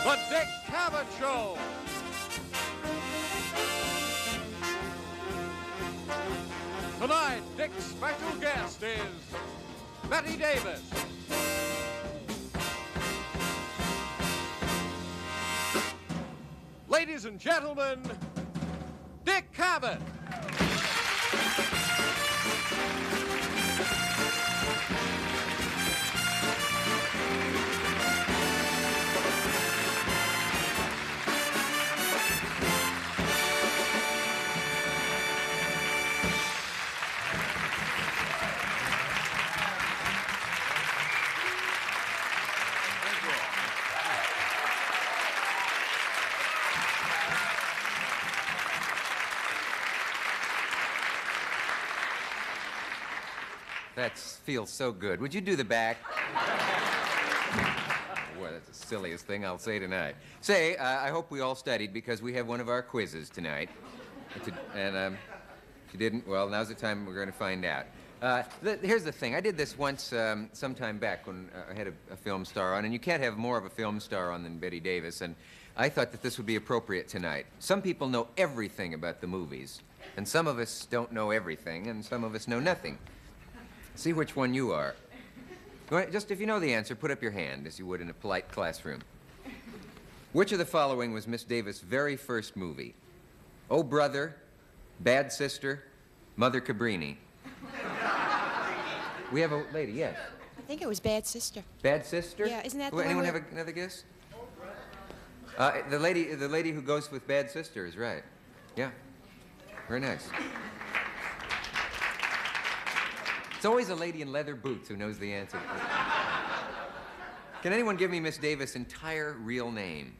The Dick Cavett Show. Tonight, Dick's special guest is Bette Davis. Ladies and gentlemen, Dick Cavett. That feels so good. Would you do the back? Boy, that's the silliest thing I'll say tonight. Say, I hope we all studied because we have one of our quizzes tonight. And if you didn't, well, now's the time we're going to find out. Here's the thing. I did this once some time back when I had a film star on, and you can't have more of a film star on than Bette Davis, and I thought that this would be appropriate tonight. Some people know everything about the movies, and some of us don't know everything, and some of us know nothing. See which one you are. Just if you know the answer, put up your hand, as you would in a polite classroom. Which of the following was Miss Davis' very first movie? Oh, Brother, Bad Sister, Mother Cabrini. We have a lady, yes. I think it was Bad Sister. Bad Sister? Yeah, isn't that the Anyone one have another guess? The lady who goes with Bad Sister is right. Yeah, very nice. It's always a lady in leather boots who knows the answer. Can anyone give me Miss Davis' entire real name?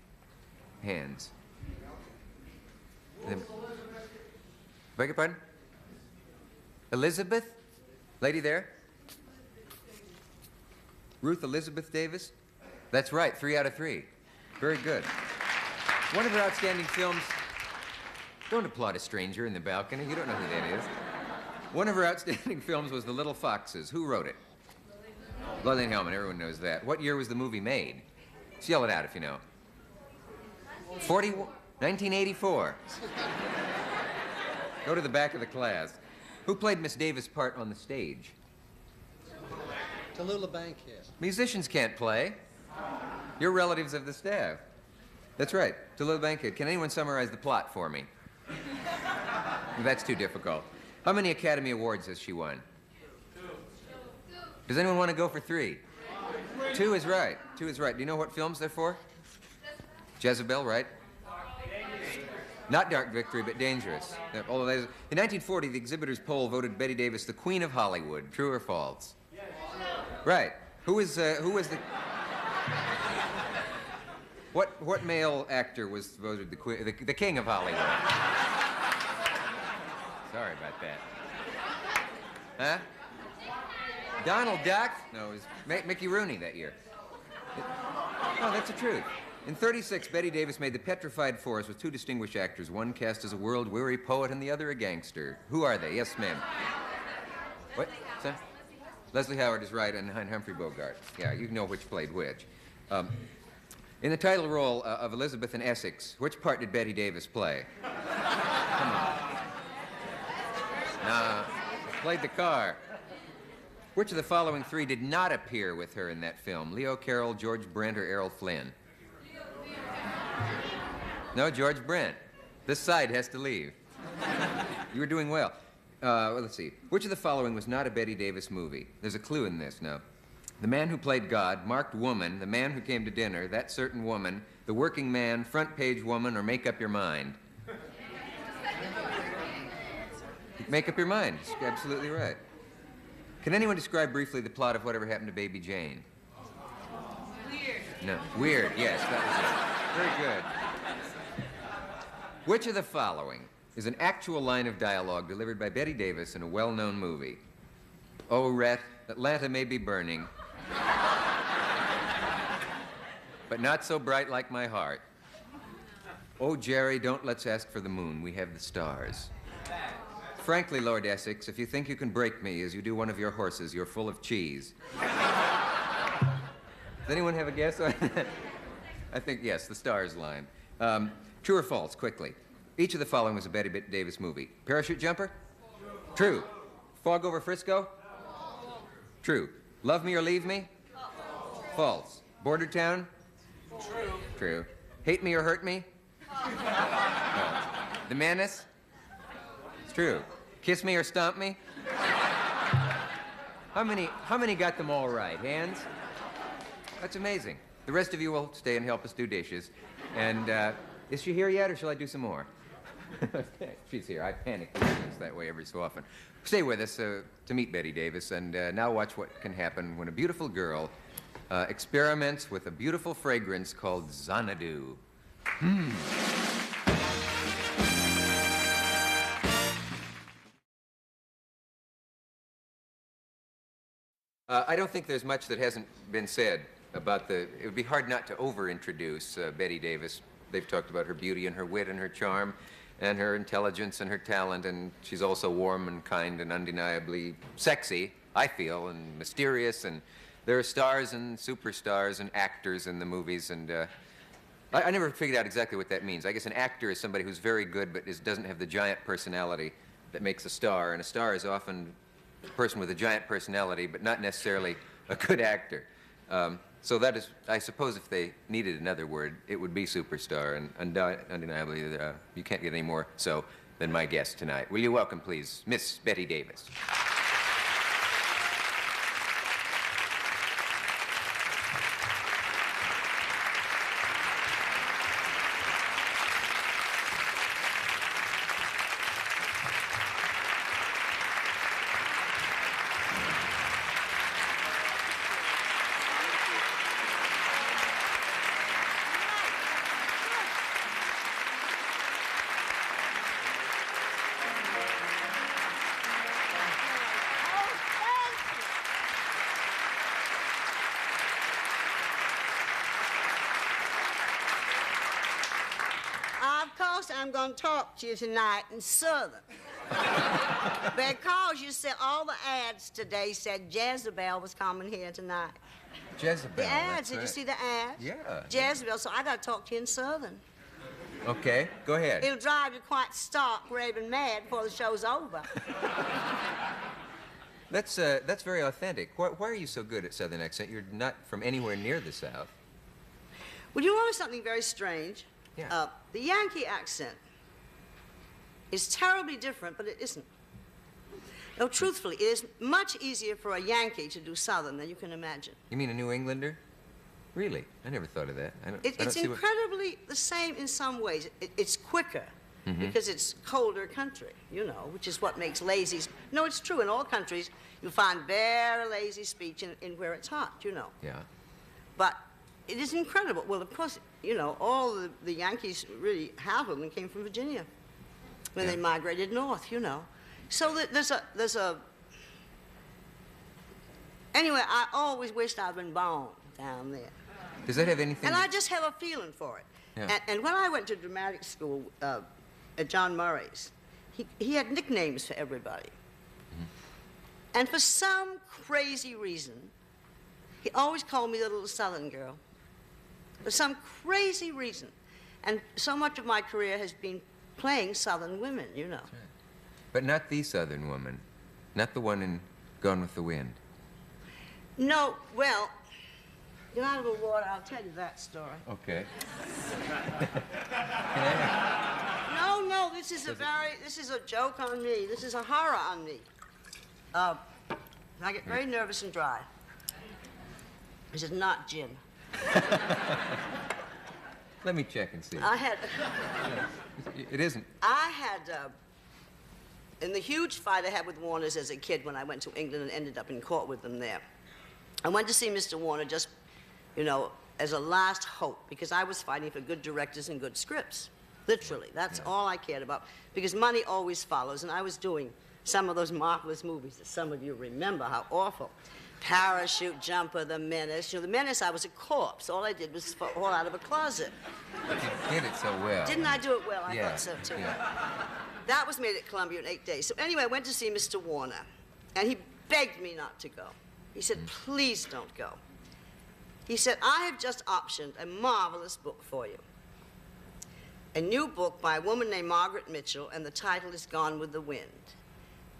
Hands. Beg your pardon? Elizabeth? Lady there? Ruth Elizabeth Davis? That's right, 3 out of 3. Very good. One of her outstanding films... Don't applaud a stranger in the balcony. You don't know who that is. One of her outstanding films was The Little Foxes. Who wrote it? Lillian Hellman. Everyone knows that. What year was the movie made? Just yell it out if you know. 1984. Go to the back of the class. Who played Miss Davis' part on the stage? Tallulah Bankhead. Musicians can't play. You're relatives of the staff. That's right, Tallulah Bankhead. Can anyone summarize the plot for me? That's too difficult. How many Academy Awards has she won? 2. Does anyone want to go for 3? 2 is right. 2 is right. Do you know what films they're for? Jezebel, right? Not Dark Victory, but Dangerous. Although in 1940, the exhibitors' poll voted Bette Davis the Queen of Hollywood. True or false? Right. Who was the... What male actor was voted the King of Hollywood? Sorry about that. Huh? Donald Duck? No, it was Mickey Rooney that year. No, that's the truth. In '36, Bette Davis made The Petrified Forest with 2 distinguished actors, one cast as a world-weary poet and the other a gangster. Who are they? Yes, ma'am. What? Sir? Leslie Howard is right, and Humphrey Bogart. Yeah, you know which played which. In the title role of Elizabeth in Essex, which part did Bette Davis play? Come on. Nah, played the car. Which of the following 3 did not appear with her in that film? Leo Carroll, George Brent, or Errol Flynn? No, George Brent. This side has to leave. You were doing well. Let's see. Which of the following was not a Bette Davis movie? There's a clue in this now. The Man Who Played God, Marked Woman, The Man Who Came to Dinner, That Certain Woman, The Working Man, Front Page Woman, or Make Up Your Mind? Make up your mind. You're absolutely right. Can anyone describe briefly the plot of Whatever Happened to Baby Jane? Weird. No. Weird, yes, that was it. Very good. Which of the following is an actual line of dialogue delivered by Bette Davis in a well-known movie? Oh, Rhett, Atlanta may be burning, but not so bright like my heart. Oh, Jerry, don't let's ask for the moon. We have the stars. Frankly, Lord Essex, if you think you can break me as you do one of your horses, you're full of cheese. Does anyone have a guess on that? I think, yes, the stars line. True or false, quickly. Each of the following was a Bette Davis movie. Parachute Jumper? True. Fog Over Frisco? True. Love Me or Leave Me? False. Border Town? True. True. Hate Me or Hurt Me? False. The Menace? It's true. Kiss Me or Stomp Me? How many got them all right? Hands? That's amazing. The rest of you will stay and help us do dishes. And is she here yet, or shall I do some more? She's here. I panic that way every so often. Stay with us to meet Bette Davis, and now watch what can happen when a beautiful girl experiments with a beautiful fragrance called Xanadu. I don't think there's much that hasn't been said about it would be hard not to over-introduce Bette Davis. They've talked about her beauty and her wit and her charm and her intelligence and her talent, and she's also warm and kind and undeniably sexy, I feel, and mysterious, and there are stars and superstars and actors in the movies, and I never figured out exactly what that means. I guess an actor is somebody who's very good but doesn't have the giant personality that makes a star, and a star is often a person with a giant personality but not necessarily a good actor. So that is, I suppose if they needed another word, it would be superstar, and undeniably, you can't get any more so than my guest tonight. Will you welcome, please, Miss Bette Davis. Of course, I'm going to talk to you tonight in Southern. Because you said all the ads today said Jezebel was coming here tonight. Jezebel. The ads, that's did you right. see the ads? Yeah. Jezebel, so I got to talk to you in Southern. Okay, go ahead. It'll drive you quite stark, raving mad before the show's over. That's very authentic. Why are you so good at Southern accent? You're not from anywhere near the South. Well, you know something very strange? Yeah. The Yankee accent is terribly different, but it isn't. No, truthfully, it is much easier for a Yankee to do Southern than you can imagine. You mean a New Englander? Really? I never thought of that. It's incredibly the same in some ways. It's quicker because it's colder country, you know, which is what makes lazy. No, it's true. In all countries, you'll find very lazy speech in where it's hot, you know. Yeah. But it is incredible. Well, of course, you know, all the Yankees, really, half of them came from Virginia when they migrated north, you know. So there's a... Anyway, I always wished I'd been born down there. Does that have anything... And I just have a feeling for it. Yeah. And when I went to dramatic school at John Murray's, he had nicknames for everybody. And for some crazy reason, he always called me the little Southern girl. For some crazy reason. And so much of my career has been playing Southern women, you know. That's right. But not the Southern woman. Not the one in Gone with the Wind. No, well, get out of the water, I'll tell you that story. Okay. No, this is a joke on me. This is a horror on me. I get very nervous and dry. This is not gin. Let me check and see. I had... It isn't. I had, in the huge fight I had with Warner's as a kid when I went to England and ended up in court with them there, I went to see Mr. Warner just, you know, as a last hope, because I was fighting for good directors and good scripts. Literally, that's all I cared about, because money always follows, and I was doing some of those marvelous movies that some of you remember, how awful. Parachute Jumper, The Menace. You know, The Menace, I was a corpse. All I did was fall out of a closet. But you did it so well. Didn't I do it well? I Yeah, thought so, too. yeah. That was made at Columbia in 8 days. So anyway, I went to see Mr. Warner, and he begged me not to go. He said, please don't go. He said, I have just optioned a marvelous book for you. A new book by a woman named Margaret Mitchell, and the title is Gone with the Wind.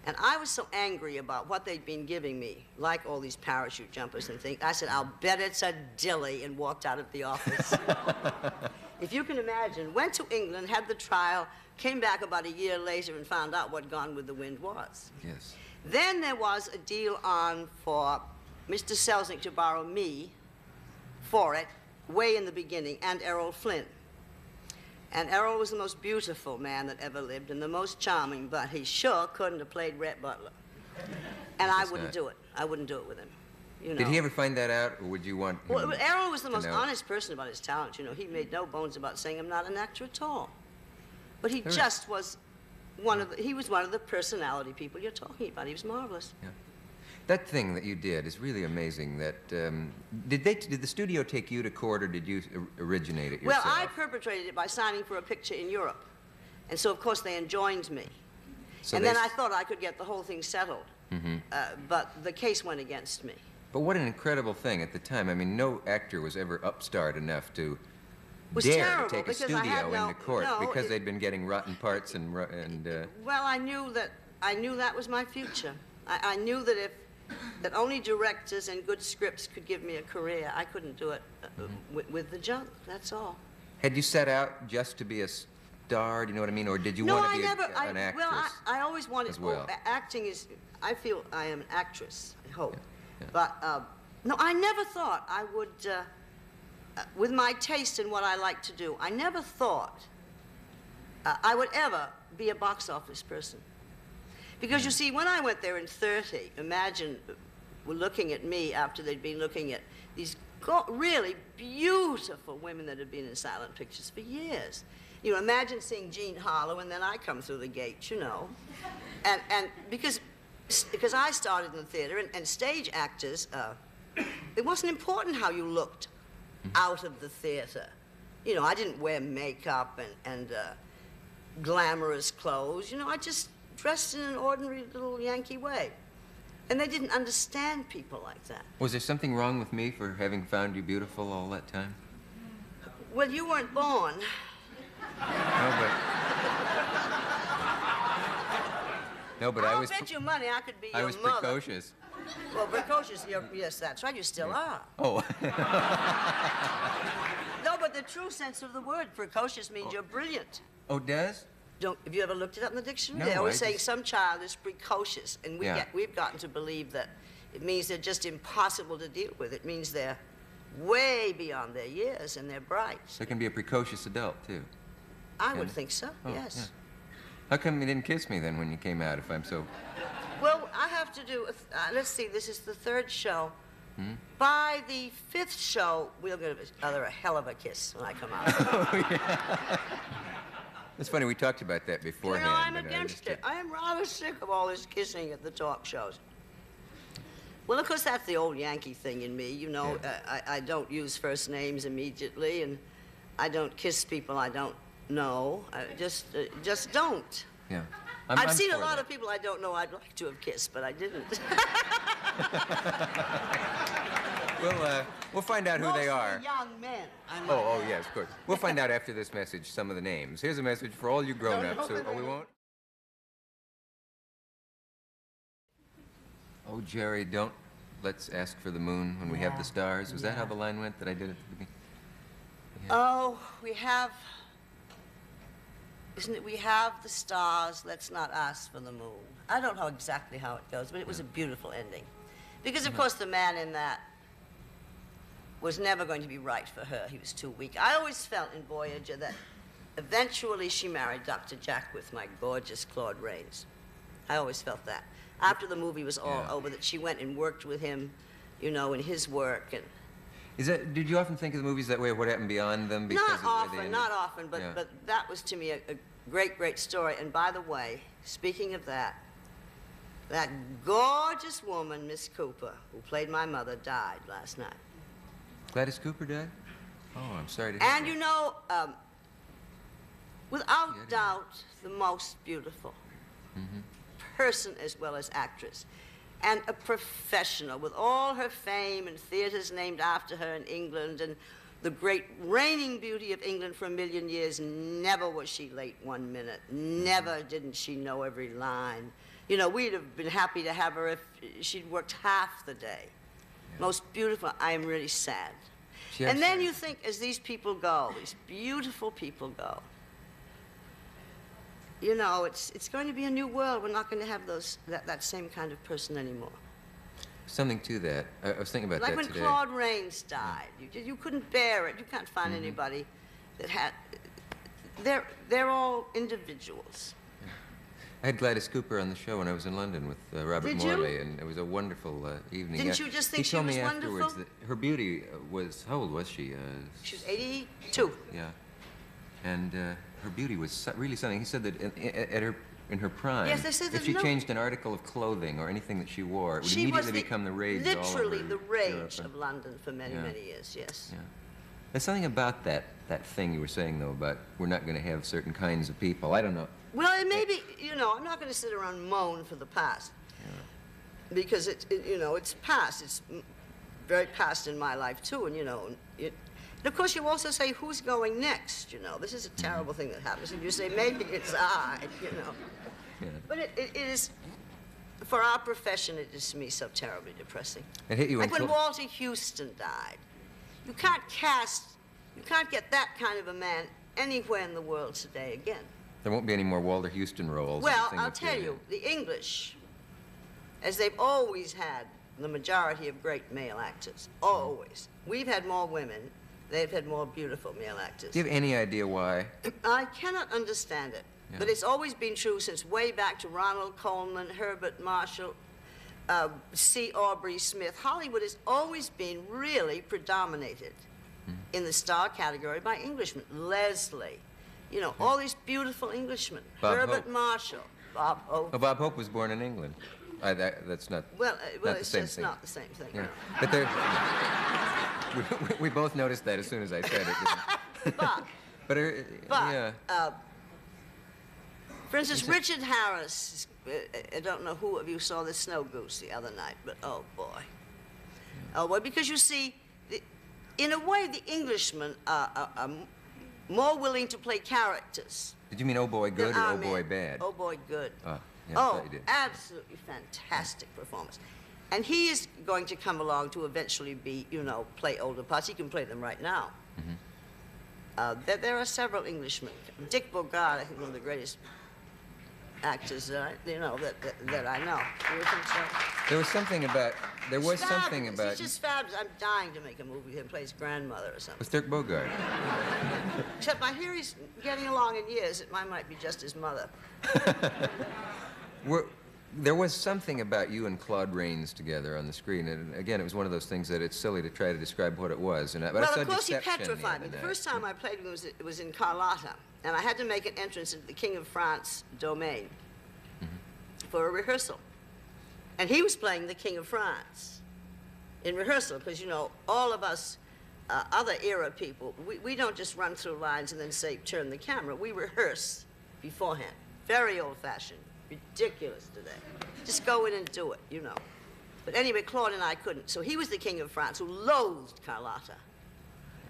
And I was so angry about what they'd been giving me, like all these parachute jumpers and things. I said, I'll bet it's a dilly, and walked out of the office. If you can imagine, went to England, had the trial, came back about a year later and found out what Gone with the Wind was. Yes. Then there was a deal on for Mr. Selznick to borrow me for it, way in the beginning, and Errol Flynn. And Errol was the most beautiful man that ever lived and the most charming, but he sure couldn't have played Rhett Butler. And I wouldn't do it. I wouldn't do it with him. You know. Did he ever find that out, or would you want him Well, Errol was the to most know? honest person about his talent. You know, he made no bones about saying I'm not an actor at all. But he Sure. just was he was one of the personality people you're talking about. He was marvelous. Yeah. That thing that you did is really amazing. That did the studio take you to court, or did you originate it yourself? Well, I perpetrated it by signing for a picture in Europe. And so, of course, they enjoined me. So and they then I thought I could get the whole thing settled. But the case went against me. But what an incredible thing at the time. I mean, no actor was ever upstart enough to It was dare terrible to take a because I had studio into court because it- they'd been getting rotten parts and Well, I knew that was my future. I knew that that only directors and good scripts could give me a career. I couldn't do it with the junk, that's all. Had you set out just to be a star, do you know what I mean? Or did you No, want to I be never, an actress? Well, I always wanted, as well? Acting is, I feel I am an actress, I hope. Yeah. But, no, I never thought I would, with my taste in what I like to do, I never thought I would ever be a box office person. Because you see, when I went there in 30, imagine looking at me after they'd been looking at these really beautiful women that had been in silent pictures for years. You know, imagine seeing Jean Harlow and then I come through the gate, you know. And because I started in the theater and stage actors, it wasn't important how you looked out of the theater. You know, I didn't wear makeup and glamorous clothes. You know, I just dressed in an ordinary little Yankee way. And they didn't understand people like that. Was there something wrong with me for having found you beautiful all that time? Well, you weren't born. No, but I I'll was. bet you money I could be I your was mother. precocious. Well, precocious, yes, that's right, you still are. Oh. No, but the true sense of the word precocious means you're brilliant. Oh, does? Have you ever looked it up in the dictionary? No, They always I say just- some child is precocious, and we've gotten to believe that it means they're just impossible to deal with. It means they're way beyond their years and they're bright. There can be a precocious adult, too. I would think so, Oh, yes. yeah. How come you didn't kiss me then when you came out if I'm so... Well, I have to do, let's see, this is the third show. By the fifth show, we'll give each other a hell of a kiss when I come out. Oh, yeah. It's funny, we talked about that You beforehand. know, I'm but I against just- it. I am rather sick of all this kissing at the talk shows. Well, of course, that's the old Yankee thing in me. You know, I don't use first names immediately, and I don't kiss people I don't know. I just don't. Yeah. I've seen a for lot that. of people I don't know I'd like to have kissed, but I didn't. We'll find out who they are. Mostly young men. I might Oh, add. yes, of course. We'll find out after this message some of the names. Here's a message for all you grown-ups. Oh, we won't? Oh, Jerry, let's ask for the moon when we have the stars. Was that how the line went that I did at the beginning? Oh, isn't it, we have the stars, let's not ask for the moon. I don't know exactly how it goes, but it was a beautiful ending. Because, of course, the man in that was never going to be right for her. He was too weak. I always felt in Voyager that eventually she married Dr. Jackwith, my gorgeous Claude Rains. I always felt that. After the movie was all over, that she went and worked with him, you know, in his work. And Did you often think of the movies that way, what happened beyond them? Because of the way they ended? not often, but, Yeah. but that was to me a great, great story. And by the way, speaking of that gorgeous woman, Miss Cooper, who played my mother, died last night. Gladys Cooper died? Oh, I'm sorry to hear And that. you know, without doubt, the most beautiful person as well as actress. and a professional with all her fame and theaters named after her in England and the great reigning beauty of England for a million years. Never was she late 1 minute. Never didn't she know every line. You know, we'd have been happy to have her if she'd worked half the day. Yeah. Most beautiful. I am really sad. And then you think, as these people go, these beautiful people go, you know, it's going to be a new world. We're not going to have that same kind of person anymore. Something to that. I was thinking about that today. Like when Claude Rains died. You couldn't bear it. You can't find anybody that had... They're all individuals. Yeah. I had Gladys Cooper on the show when I was in London with Robert Morley, and it was a wonderful evening. Didn't you just think she was wonderful? He told me afterwards that her beauty was... How old was she? She was 82. Yeah. And her beauty was really something. He said that in her prime, yes, they said if she changed an article of clothing or anything that she wore, it would immediately become the rage all over literally the rage Europe. of London for many, many years, yes. Yeah. There's something about that thing you were saying, though, about we're not going to have certain kinds of people. I don't know. Well, it may be, you know, I'm not going to sit around and moan for the past. Yeah. Because, you know, it's past. It's very past in my life, too, and, you know, and of course, you also say, who's going next, you know? This is a terrible thing that happens. And you say, maybe it's I, you know. Yeah. But it is, for our profession, it is, to me, so terribly depressing. It hit you like when Walter Houston died. You can't get that kind of a man anywhere in the world today again. There won't be any more Walter Houston roles. Well, I'll tell you, the English, as they've always had the majority of great male actors, always. We've had more women. They've had more beautiful male actors. Do you have any idea why? I cannot understand it. Yeah. But it's always been true since way back to Ronald Colman, Herbert Marshall, C. Aubrey Smith. Hollywood has always been really predominated in the star category by Englishmen. Leslie, you know, all these beautiful Englishmen. Herbert Marshall, Bob Hope. Oh, Bob Hope was born in England. That's not. Well, not it's the same just thing. not the same thing. Yeah. But we both noticed that as soon as I said it. But for instance, Richard Harris. I don't know who of you saw the Snow Goose the other night, but oh boy, oh boy, because you see, in a way, the Englishmen are more willing to play characters. Did you mean Oh Boy Good or Oh Boy Bad? Oh Boy Good. Oh, yeah, oh, absolutely fantastic performance. And he is going to come along to eventually be, you know, play older parts. He can play them right now. There are several Englishmen. Dick Bogart, I think, one of the greatest actors that I know. Do you think so? There was something about. There was something about. He's just fabulous. I'm dying to make a movie with him. Plays grandmother or something. Was Dirk Bogart? Except I hear he's getting along in years. It might be just his mother. There was something about you and Claude Rains together on the screen, and again, it was one of those things that it's silly to try to describe what it was. And well, of course, he petrified me. The first time I played him was in Carlotta, and I had to make an entrance into the King of France domain for a rehearsal. And he was playing the King of France in rehearsal, because, you know, all of us other era people, we don't just run through lines and then say, turn the camera. We rehearse beforehand. Very old-fashioned. Ridiculous today. Just go in and do it, you know. But anyway, Claude and I couldn't. So he was the King of France, who loathed Carlotta.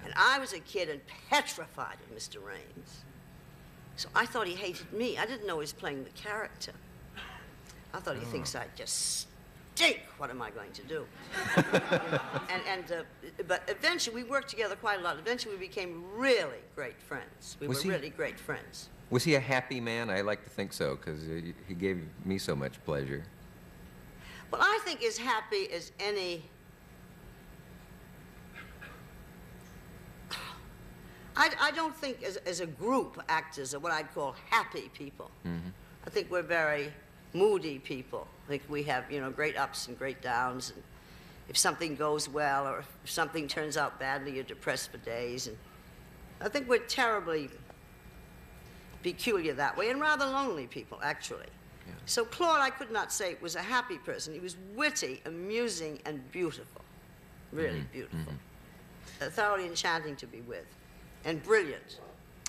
And I was a kid and petrified of Mr. Rains. So I thought he hated me. I didn't know he was playing the character. I thought he thinks I just stink. What am I going to do? But eventually, we worked together quite a lot. Eventually, we became really great friends. We were really great friends. Was he a happy man? I like to think so, because he gave me so much pleasure. Well, I think as happy as any... I don't think as a group actors are what I'd call happy people. I think we're very moody people. I think we have, you know, great ups and great downs. And if something goes well or if something turns out badly, you're depressed for days. And I think we're terribly peculiar that way, and rather lonely people, actually. Yeah. So Claude, I could not say was a happy person. He was witty, amusing, and beautiful. Really beautiful. Thoroughly enchanting to be with, and brilliant.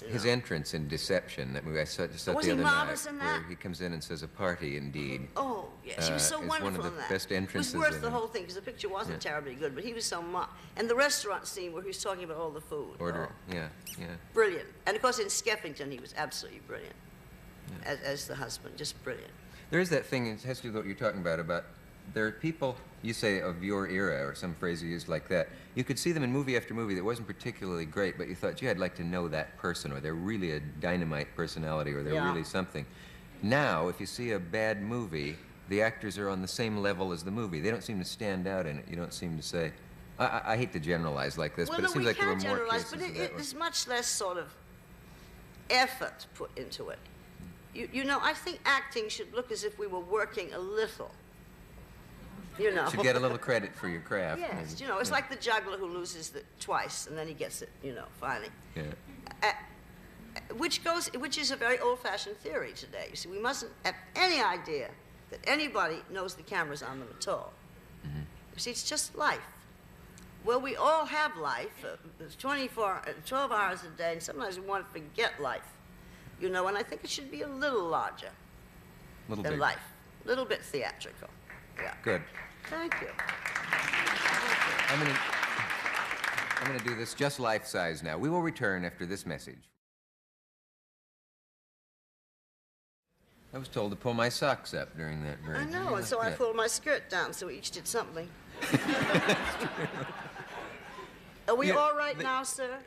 His entrance in Deception, that movie I saw just Was the he other marvelous night, in that? where he comes in and says, "A party indeed." Oh, yes, he was so is wonderful one of in the that. best entrances It was worth in the it. whole thing, because the picture wasn't terribly good, but he was so and the restaurant scene where he was talking about all the food. Order, Oh, yeah. brilliant. And of course in Skeffington he was absolutely brilliant. As the husband, just brilliant. There is that thing, it has to do with what you're talking about there are people, you say, of your era, or some phrase you used like that. You could see them in movie after movie that wasn't particularly great, but you thought, gee, I'd like to know that person, or they're really a dynamite personality, or they're really something. Now, if you see a bad movie, the actors are on the same level as the movie. They don't seem to stand out in it. You don't seem to say, I hate to generalize like this, Well, but no, it seems we like there were can't more generalize, cases but of that. there's much less sort of effort put into it. You know, I think acting should look as if we were working a little. You know. Should get a little credit for your craft. Yes, maybe. you know, it's like the juggler who loses twice and then he gets it, you know, finally. Yeah. Which is a very old-fashioned theory today. You see, we mustn't have any idea that anybody knows the camera's on them at all. Mm-hmm. You see, it's just life. Well, we all have life. It's 12 hours a day, and sometimes we want to forget life. You know, and I think it should be a little larger Little than big. life. A little bit theatrical. Yeah. Good. Thank you. I'm going to do this just life-size now. We will return after this message. I was told to pull my socks up during that break. I know, and so I Yeah. pulled my skirt down, so we each did something. Are we Yeah, all right now, sir?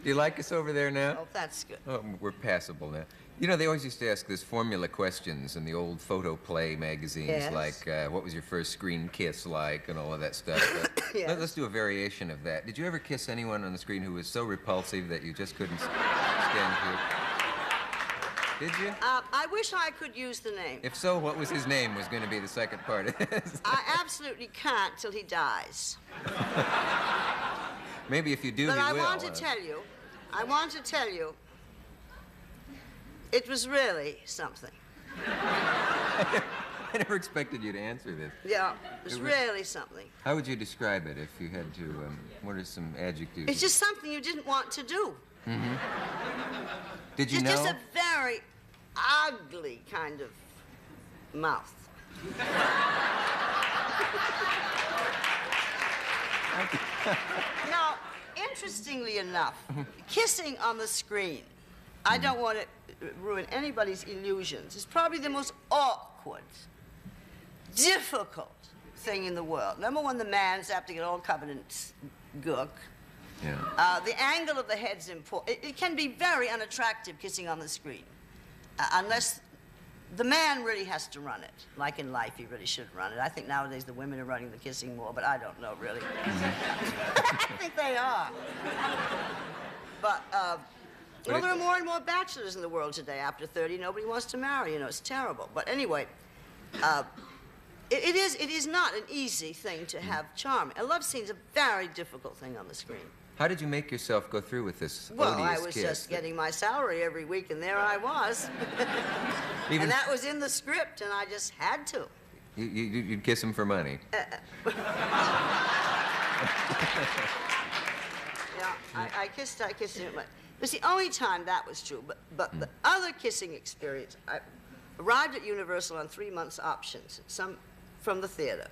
Do you like us over there now? Oh, that's good. Oh, we're passable now. You know, they always used to ask this formula questions in the old photo play magazines, Yes. like, what was your first screen kiss like, and all of that stuff. But Yes. let's do a variation of that. Did you ever kiss anyone on the screen who was so repulsive that you just couldn't stand through? Did you? I wish I could use the name. If so, what was his name was going to be the second part of this. I absolutely can't till he dies. Maybe if you do, But he I will. want to tell you, it was really something. I never expected you to answer this. Yeah, it was really something. How would you describe it if you had to, what are some adjectives? It's just something you didn't want to do. Did you It's know? just a very ugly kind of mouth. Now, interestingly enough, kissing on the screen, I don't want to ruin anybody's illusions. It's probably the most awkward, difficult thing in the world. Number one, the man's apt to get all covered in gook. Yeah. The angle of the head's important. It can be very unattractive kissing on the screen, unless the man really has to run it. Like in life, he really should run it. I think nowadays the women are running the kissing more, but I don't know, really. I think they are. But, well, there are more and more bachelors in the world today. After 30, nobody wants to marry, you know, it's terrible. But anyway, it is not an easy thing to have charm. A love scene's a very difficult thing on the screen. How did you make yourself go through with this Well, odious I was kiss? just getting my salary every week, and there I was. Even- And that was in the script, and I just had to. You'd kiss him for money. Yeah, I kissed him. It was the only time that was true. But the other kissing experience, I arrived at Universal on 3 months options, from the theater.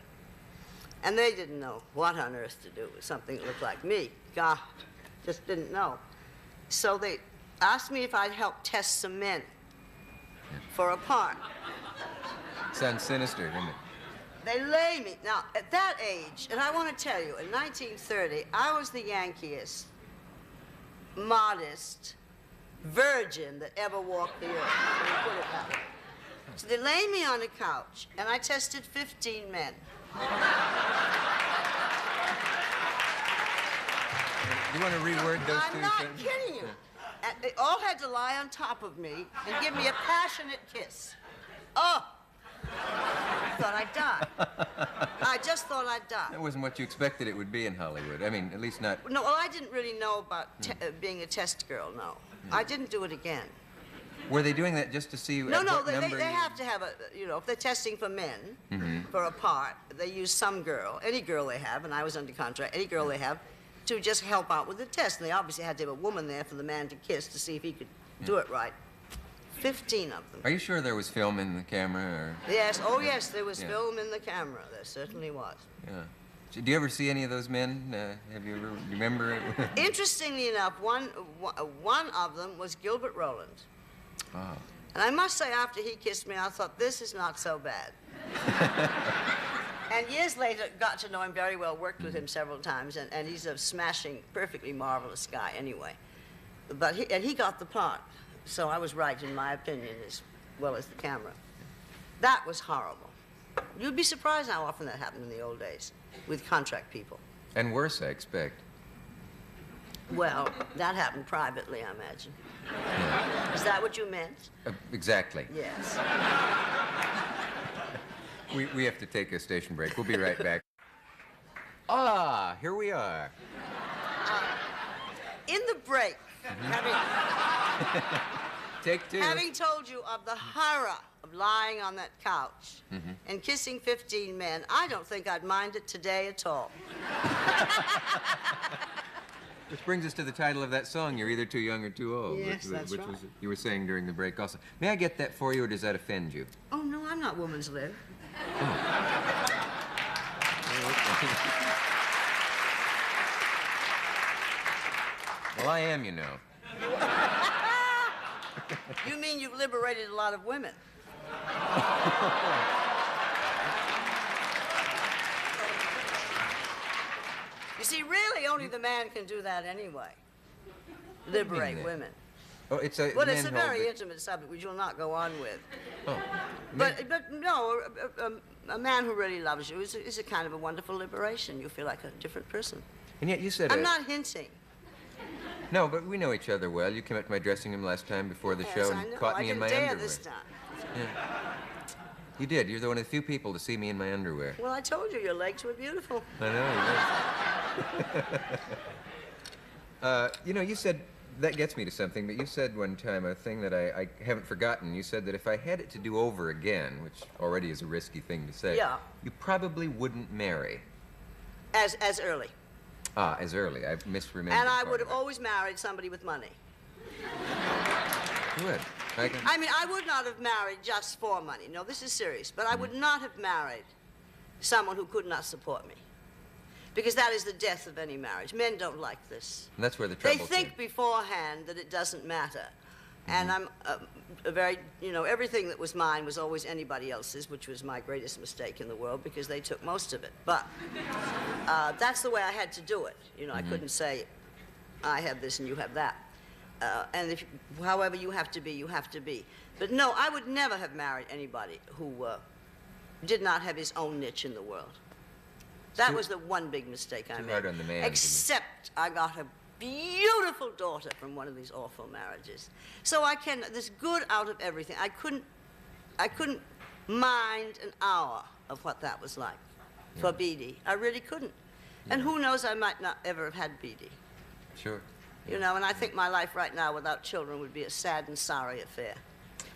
And they didn't know what on earth to do with something that looked like me. God, just didn't know. So they asked me if I'd help test some men for a part. Sounds sinister, doesn't it? They lay me. Now, at that age, and I want to tell you, in 1930, I was the yankiest, modest virgin that ever walked the earth. Let me put it that way. So they lay me on a couch, and I tested 15 men. You want to reword those two I'm not sentences? kidding you. And they all had to lie on top of me and give me a passionate kiss. Oh! I thought I'd die. I just thought I'd die. That wasn't what you expected it would be in Hollywood. I mean, at least not... No, well, I didn't really know about being a test girl, no. I didn't do it again. Were they doing that just to see No, at no, what they number have to have a, you know, if they're testing for men for a part, they use some girl, any girl they have, and I was under contract, any girl they have, to just help out with the test. And they obviously had to have a woman there for the man to kiss to see if he could do it right. 15 of them. Are you sure there was film in the camera? Or? Yes, oh yes, there was film in the camera. There certainly was. Yeah. Do you ever see any of those men? Have you ever remember it? Interestingly enough, one of them was Gilbert Rowland. Oh. And I must say, after he kissed me, I thought, this is not so bad. And years later, got to know him very well, worked with him several times, and he's a smashing, perfectly marvelous guy anyway. But he got the part, so I was right in my opinion as well as the camera. That was horrible. You'd be surprised how often that happened in the old days with contract people. And worse, I expect. Well, that happened privately, I imagine. Yeah. Is that what you meant? Exactly. Yes. We have to take a station break. We'll be right back. Ah, here we are. In the break, Take two. having told you of the horror of lying on that couch and kissing 15 men, I don't think I'd mind it today at all. Which brings us to the title of that song, You're Either Too Young or Too Old. Yes, that's which right. was, you were saying during the break also. May I get that for you, or does that offend you? Oh, no, I'm not woman's lib. Well, I am, you know. You mean you've liberated a lot of women? You see, really, only the man can do that anyway. Liberate that? women. Oh, it's a. Well, it's men a hold very it- intimate subject, which you'll not go on with. Oh. But no, a man who really loves you is a kind of a wonderful liberation. You feel like a different person. And yet you said. I'm not hinting. No, but we know each other well. You came up to my dressing room last time before the Yes, show I and know. caught I me in didn't my dare underwear. this time. Yeah. You did. You're one of the few people to see me in my underwear. Well, I told you your legs were beautiful. I know. You know, you said, that gets me to something, but you said one time a thing that I haven't forgotten. You said that if I had it to do over again, which already is a risky thing to say, Yeah. you probably wouldn't marry. As early. Ah, as early. I've misremembered. And I part would of have it. always married somebody with money. Good. I mean, I would not have married just for money. No, this is serious. But I would not have married someone who could not support me. Because that is the death of any marriage. Men don't like this. And that's where the They trouble think beforehand that it doesn't matter. And I'm everything that was mine was always anybody else's, which was my greatest mistake in the world because they took most of it. But that's the way I had to do it. You know, I couldn't say, I have this and you have that. And however you have to be, you have to be. But no, I would never have married anybody who did not have his own niche in the world. That was the one big mistake I too made. hard on the man, isn't it? Except I got a beautiful daughter from one of these awful marriages. So there's good out of everything. I couldn't mind an hour of what that was like for Bede. I really couldn't. And who knows, I might not ever have had Bede. Sure. You know, and I think my life right now without children would be a sad and sorry affair.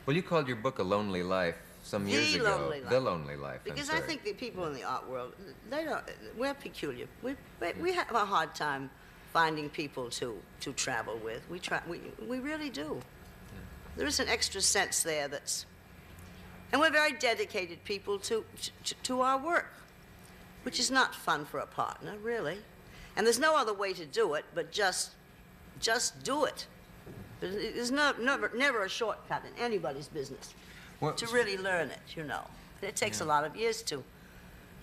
Well, you called your book A Lonely Life some years The ago. Lonely Life. The Lonely Life. I'm Because I sorry. think the people in the art world, we're peculiar. We have a hard time finding people to travel with. We really do. There is an extra sense there and we're very dedicated people to our work, which is not fun for a partner, really. And there's no other way to do it but just do it. There's never a shortcut in anybody's business to really learn it, you know. It takes a lot of years to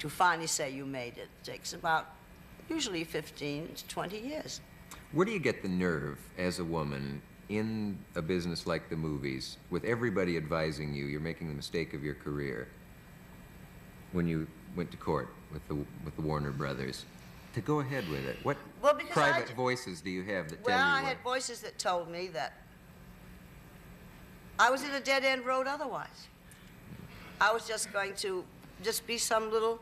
finally say you made it. It takes about usually 15 to 20 years. Where do you get the nerve as a woman in a business like the movies, with everybody advising you're making the mistake of your career, when you went to court with the Warner Brothers, to go ahead with it? What Because private voices do you have that tell Well, you I had voices that told me that I was at a dead-end road otherwise. I was just going to be some little...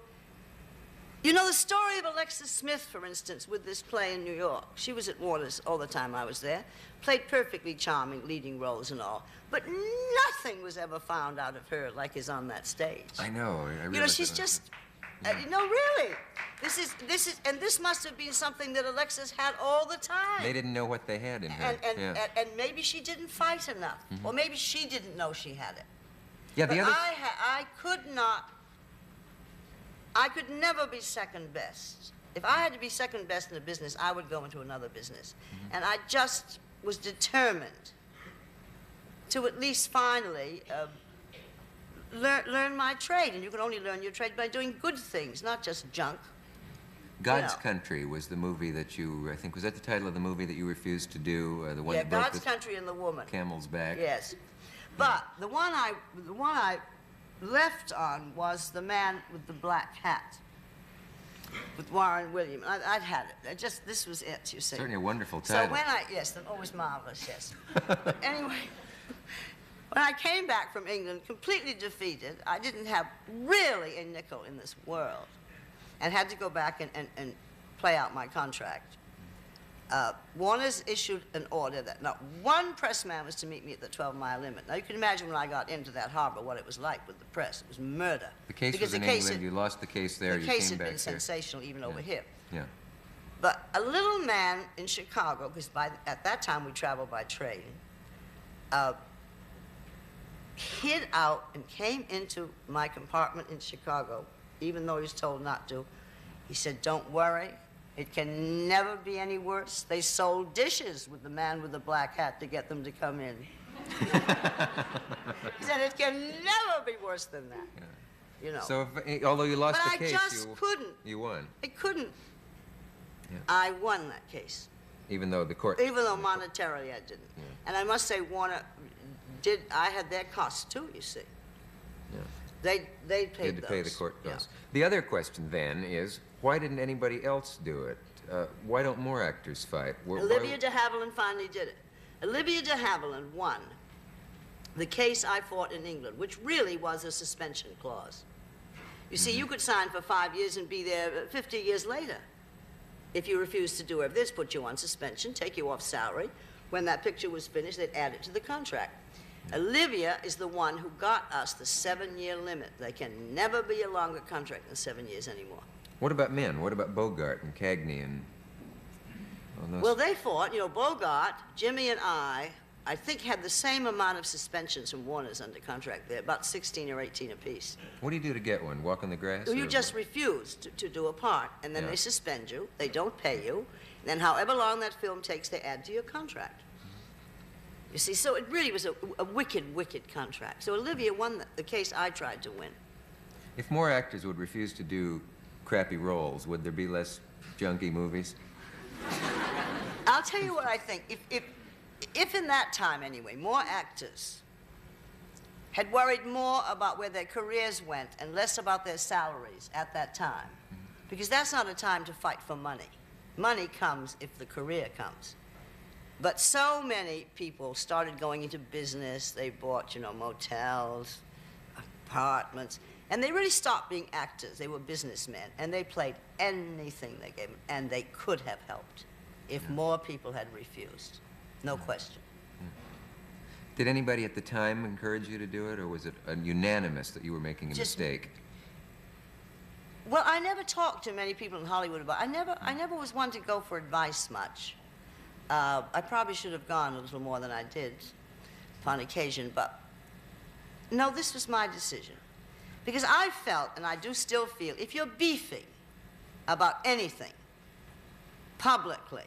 You know, the story of Alexis Smith, for instance, with this play in New York. She was at Warner's all the time I was there. Played perfectly charming leading roles and all. But nothing was ever found out of her like is on that stage. I know. I You know, realize she's that. just No, really. And this must have been something that Alexis had all the time. They didn't know what they had in her. And maybe she didn't fight enough, or maybe she didn't know she had it. Yeah, But the other. I could never be second best. If I had to be second best in a business, I would go into another business. And I just was determined to at least finally learn my trade. And you can only learn your trade by doing good things, not just junk. God's Country was the movie that you, I think, was that the title of the movie that you refused to do? The one Yeah, that broke God's the Country and the Woman. camel's back? Yes. But the one I left on was The Man with the Black Hat with Warren Williams. I'd had it. This was it, you see. Certainly a wonderful title. So yes, always marvelous, yes. But anyway, when I came back from England completely defeated, I didn't have really a nickel in this world and had to go back and play out my contract. Warner's issued an order that not one pressman was to meet me at the 12-mile limit. Now, you can imagine when I got into that harbor what it was like with the press. It was murder. The case was in England. You lost the case there. You came back here. The case had been sensational even over here. Yeah. But a little man in Chicago, because at that time we traveled by train, hid out and came into my compartment in Chicago, even though he was told not to. He said, "Don't worry. It can never be any worse. They sold dishes with the man with the black hat to get them to come in." He said, "It can never be worse than that." Yeah. You know. So, although you lost the case, I just couldn't. You won. I couldn't. Yeah. I won that case. Even though the court. Even though monetarily I didn't. Yeah. And I must say, Warner did. I had their costs too. You see. Yeah. They paid You had to those. pay the court costs. Yeah. The other question then is, why didn't anybody else do it? Why don't more actors fight? Olivia de Havilland finally did it. Olivia de Havilland won the case I fought in England, which really was a suspension clause. You see, you could sign for 5 years and be there 50 years later. If you refused to do it, this put you on suspension, take you off salary. When that picture was finished, they'd add it to the contract. Olivia is the one who got us the 7-year limit. There can never be a longer contract than 7 years anymore. What about men? What about Bogart and Cagney and... Well, they fought. You know, Bogart, Jimmy, and I think, had the same amount of suspensions from Warner's under contract there, about 16 or 18 apiece. What do you do to get one? Walk on the grass? Well, you just refuse to do a part, and then Yeah. they suspend you. They don't pay you. And then however long that film takes, they add to your contract. You see, so it really was a wicked, wicked contract. So Olivia won the case I tried to win. If more actors would refuse to do crappy roles, would there be less junky movies? I'll tell you what I think. If in that time, anyway, more actors had worried more about where their careers went and less about their salaries at that time, because that's not a time to fight for money. Money comes if the career comes. But so many people started going into business. They bought, you know, motels, apartments, and they really stopped being actors. They were businessmen, and they played anything they gave them, and they could have helped if more people had refused. No question. Did anybody at the time encourage you to do it, or was it unanimous that you were making a mistake? Well, I never talked to many people in Hollywood about it. I never was one to go for advice much. I probably should have gone a little more than I did upon occasion, but no, this was my decision. Because I felt, and I do still feel, if you're beefing about anything publicly,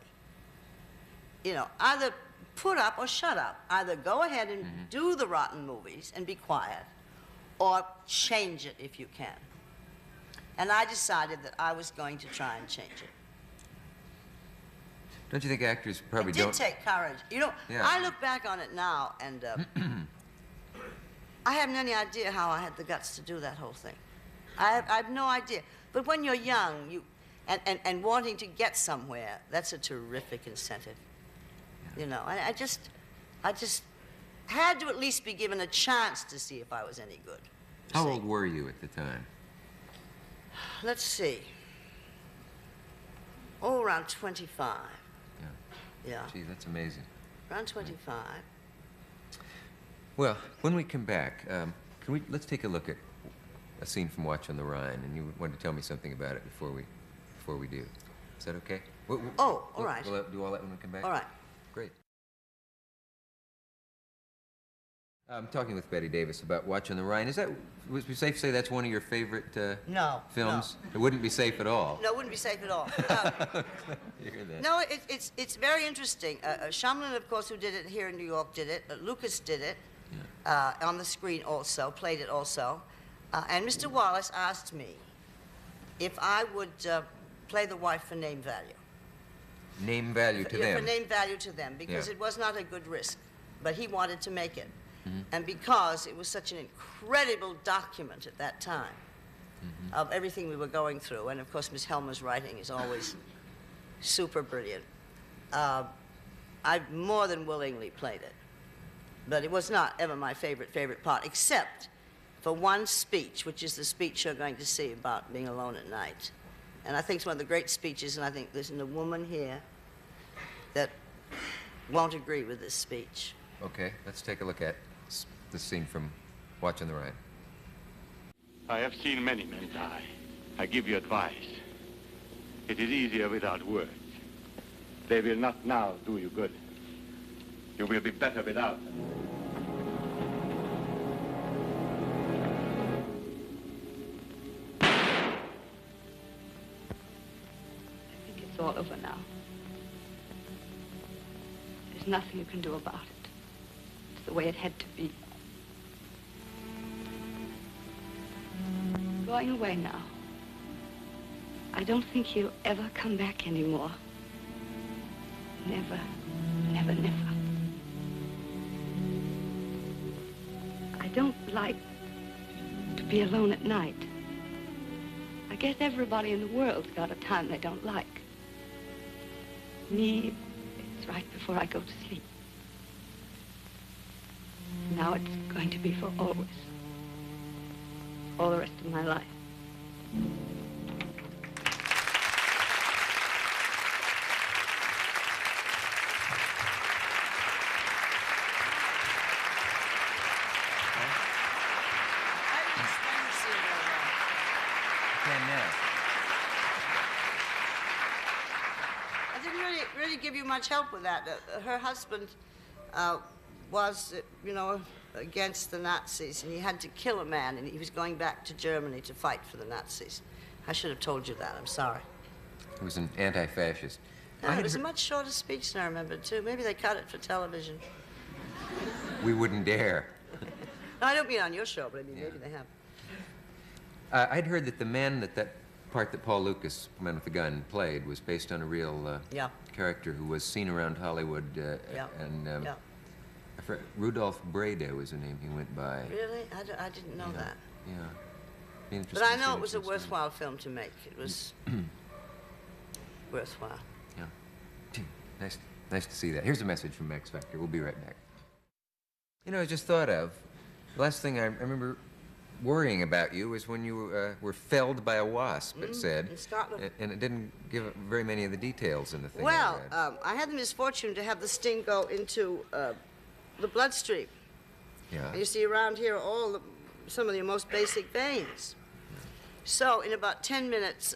you know, either put up or shut up. Either go ahead and do the rotten movies and be quiet, or change it if you can. And I decided that I was going to try and change it. Don't you think actors probably It don't... did take courage. You know, Yeah. I look back on it now, and I haven't any idea how I had the guts to do that whole thing. I have no idea. But when you're young, and wanting to get somewhere, that's a terrific incentive. You know, I just had to at least be given a chance to see if I was any good. How old were you at the time? Let's see. Oh, around 25. Yeah. Yeah, Gee, that's amazing. around 25. Well, when we come back, let's take a look at a scene from Watch on the Rhine, and you wanted to tell me something about it before we do. Is that okay? Oh, all right. We'll do all that when we come back? All right. Great. I'm talking with Bette Davis about Watch on the Rhine. Would it be safe to say that's one of your favorite No, films? no. It wouldn't be safe at all. No, it wouldn't be safe at all. You hear that? No, it's very interesting. Shyamalan, of course, who did it here in New York, did it. Lucas did it on the screen also, played it also. And Mr. Wallace asked me if I would play the wife for name value. Name value to them. For name value to them, because Yeah. it was not a good risk. But he wanted to make it. And because it was such an incredible document at that time of everything we were going through, and of course Miss Helmer's writing is always super brilliant, I more than willingly played it. But it was not ever my favorite part, except for one speech, which is the speech you're going to see about being alone at night. And I think it's one of the great speeches, and I think there's a woman here that won't agree with this speech. Okay, let's take a look at the scene from Watch on the Rhine. I have seen many men die. I give you advice. It is easier without words. They will not now do you good. You will be better without them. I think it's all over now. There's nothing you can do about it. It's the way it had to be. Going away now. I don't think he'll ever come back anymore. Never, never, never. I don't like to be alone at night. I guess everybody in the world's got a time they don't like. Me, it's right before I go to sleep. Now it's going to be for always. All the rest of my life. I didn't really give you much help with that. Her husband was, against the Nazis, and he had to kill a man, and he was going back to Germany to fight for the Nazis. I should have told you that. I'm sorry. He was an anti-fascist. It was a much shorter speech than I remembered, too. Maybe they cut it for television. We wouldn't dare. No, I don't mean on your show, but I mean, maybe they have. I'd heard that that part that Paul Lucas, the man with the gun, played was based on a real character who was seen around Hollywood. And Rudolph Breda was the name he went by. Really? I didn't know that. Yeah. But I know it was a worthwhile film to make. It was worthwhile. Yeah. Nice to see that. Here's a message from Max Factor. We'll be right back. I just thought of, the last thing I remember worrying about you was when you were felled by a wasp, it said. In Scotland. And it didn't give very many of the details in the thing. Well, I had the misfortune to have the sting go into the bloodstream. Yeah. And you see around here some of the most basic veins. So in about 10 minutes,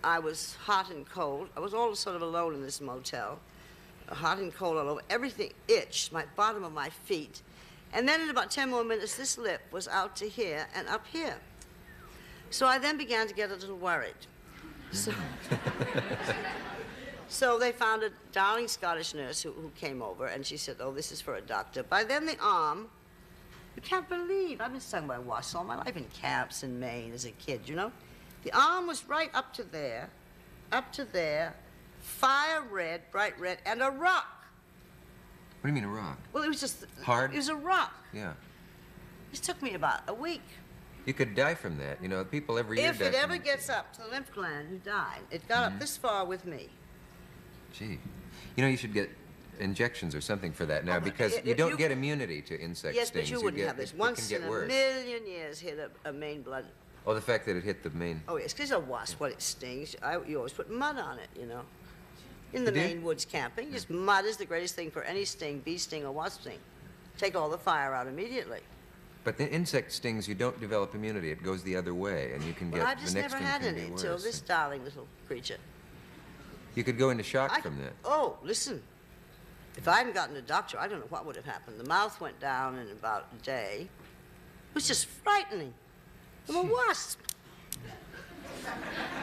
I was hot and cold. I was all sort of alone in this motel. Hot and cold all over. Everything itched, my bottom of my feet. And then in about 10 more minutes, this lip was out to here and up here. So I then began to get a little worried. So they found a darling Scottish nurse who came over, and she said, oh, this is for a doctor. By then the arm, you can't believe, I've been stung by wasps all my life in camps in Maine as a kid, The arm was right up to there, fire red, bright red, and a rock. What do you mean a rock? Well, it was just... Hard? It was a rock. Yeah. This took me about a week. You could die from that. People every year die. If it ever gets up to the lymph gland, you die. It got up this far with me. Gee. You should get injections or something for that now, because you don't get immunity to insect yes, stings. Yes, but you wouldn't have this. Once in a worse. million years hit a main blood. Oh, the fact that it hit the main... Oh, yes, because a wasp, when it stings, you always put mud on it, In the You did? Maine woods camping, just mud is the greatest thing for any sting, bee sting or wasp sting. Take all the fire out immediately. But the insect stings, you don't develop immunity. It goes the other way, and you can get Well, I've just the next never one had can any be until worse. this darling little creature. You could go into shock from that. Oh, listen. If I hadn't gotten a doctor, I don't know what would have happened. The mouth went down in about a day. It was just frightening. I'm a wasp.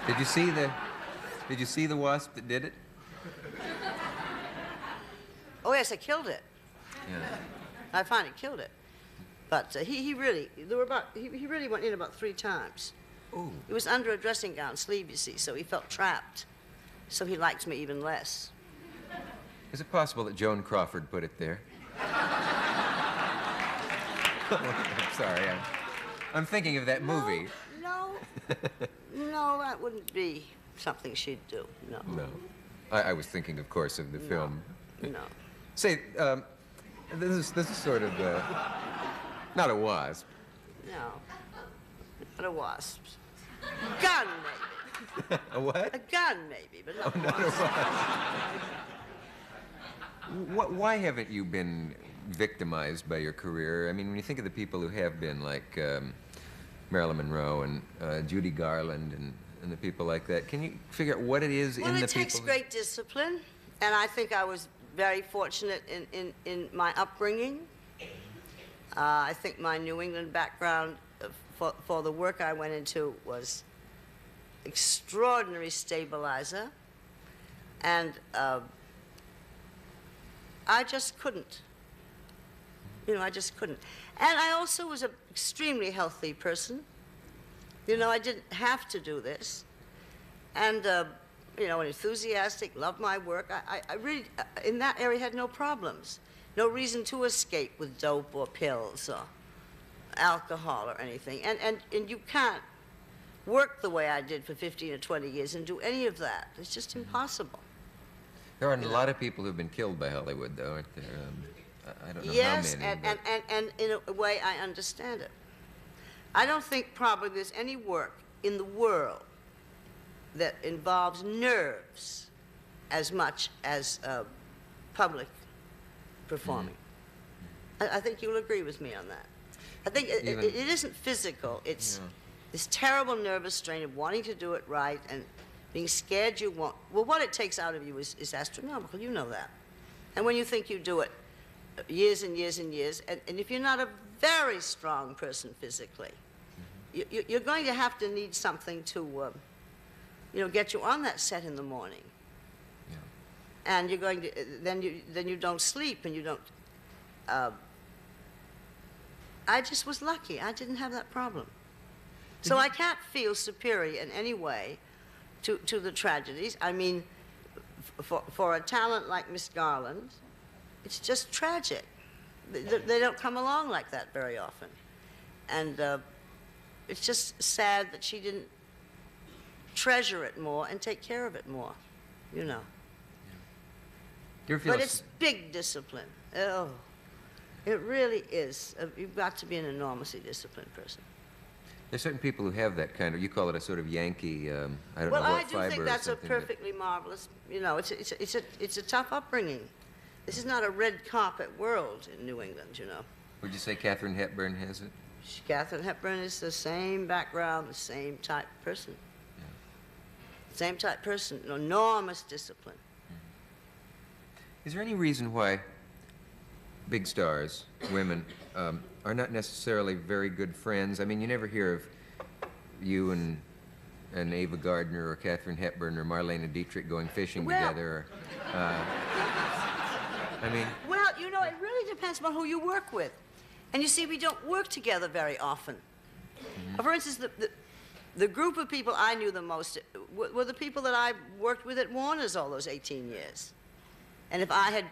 Did you see the wasp that did it? Oh, yes, I killed it. Yeah. I finally killed it. But he really went in about 3 times. Ooh. It was under a dressing gown sleeve, you see, so he felt trapped. So he liked me even less. Is it possible that Joan Crawford put it there? I'm sorry. I'm thinking of that movie. No, no, that wouldn't be something she'd do. No. No. I was thinking, of course, of the film. No. Say, this is sort of not a wasp. No. Not a wasp. Gun, maybe. A what? A gun, maybe, but not a Not a wasp. wasp. Why haven't you been victimized by your career? I mean, when you think of the people who have been, like Marilyn Monroe and Judy Garland and the people like that, can you figure out what it is in the people? Well, it takes great discipline, and I think I was very fortunate in my upbringing. I think my New England background for the work I went into was extraordinary stabilizer, and I just couldn't. You know, I just couldn't. And I also was an extremely healthy person. You know, I didn't have to do this. And, you know, enthusiastic, loved my work. I really, in that area, had no problems. No reason to escape with dope or pills or alcohol or anything. And you can't work the way I did for 15 or 20 years and do any of that. It's just impossible. There aren't a lot of people who've been killed by Hollywood, though, aren't there? I don't know Yes, how many. and in a way, I understand it. I don't think probably there's any work in the world that involves nerves as much as public performing. I think you'll agree with me on that. I think it isn't physical. It's this terrible nervous strain of wanting to do it right and being scared you won't. Well, what it takes out of you is astronomical. You know that. And when you think you do it years and years and years, and if you're not a very strong person physically, you're going to have to need something to, you know, get you on that set in the morning. Yeah. And you're going to then you don't sleep and you don't. I just was lucky. I didn't have that problem. So I can't feel superior in any way to the tragedies. I mean, for a talent like Miss Garland, it's just tragic. They don't come along like that very often. And it's just sad that she didn't treasure it more and take care of it more, you know. Do you ever feel But it's big discipline. Oh, it really is. You've got to be an enormously disciplined person. There's certain people who have that kind of, you call it a sort of Yankee, I don't Well, know what I do fiber think or that's a something, but- perfectly marvelous, you know, it's a tough upbringing. This is not a red carpet world in New England, you know. Would you say Katharine Hepburn has it? Katharine Hepburn is the same background, the same type person. Same type person, enormous discipline. Is there any reason why big stars, women, are not necessarily very good friends? I mean, you never hear of you and Ava Gardner or Katharine Hepburn or Marlene Dietrich going fishing Well- together. Or, I mean, Well, you know, it really depends on who you work with. And you see, we don't work together very often. For instance, the group of people I knew the most were the people that I worked with at Warner's all those 18 years. And if I had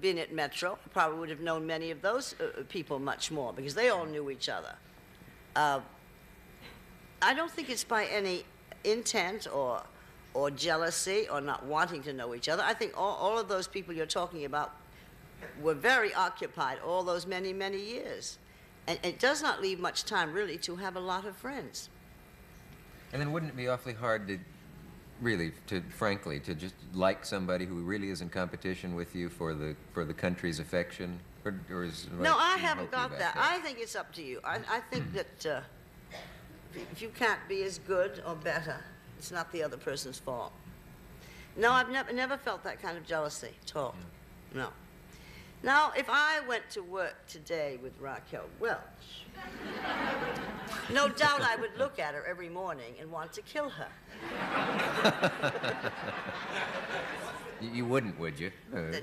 been at Metro, I probably would have known many of those people much more because they all knew each other. I don't think it's by any intent or jealousy or not wanting to know each other. I think all of those people you're talking about were very occupied all those many, many years. And it does not leave much time, really, to have a lot of friends. and then wouldn't it be awfully hard to really, frankly, to just like somebody who really is in competition with you for the country's affection? Or is No, I haven't got that. I think it's up to you. I think that if you can't be as good or better, it's not the other person's fault. No, I've never felt that kind of jealousy at all. No. Now, if I went to work today with Raquel Welch, no doubt I would look at her every morning and want to kill her. You wouldn't, would you?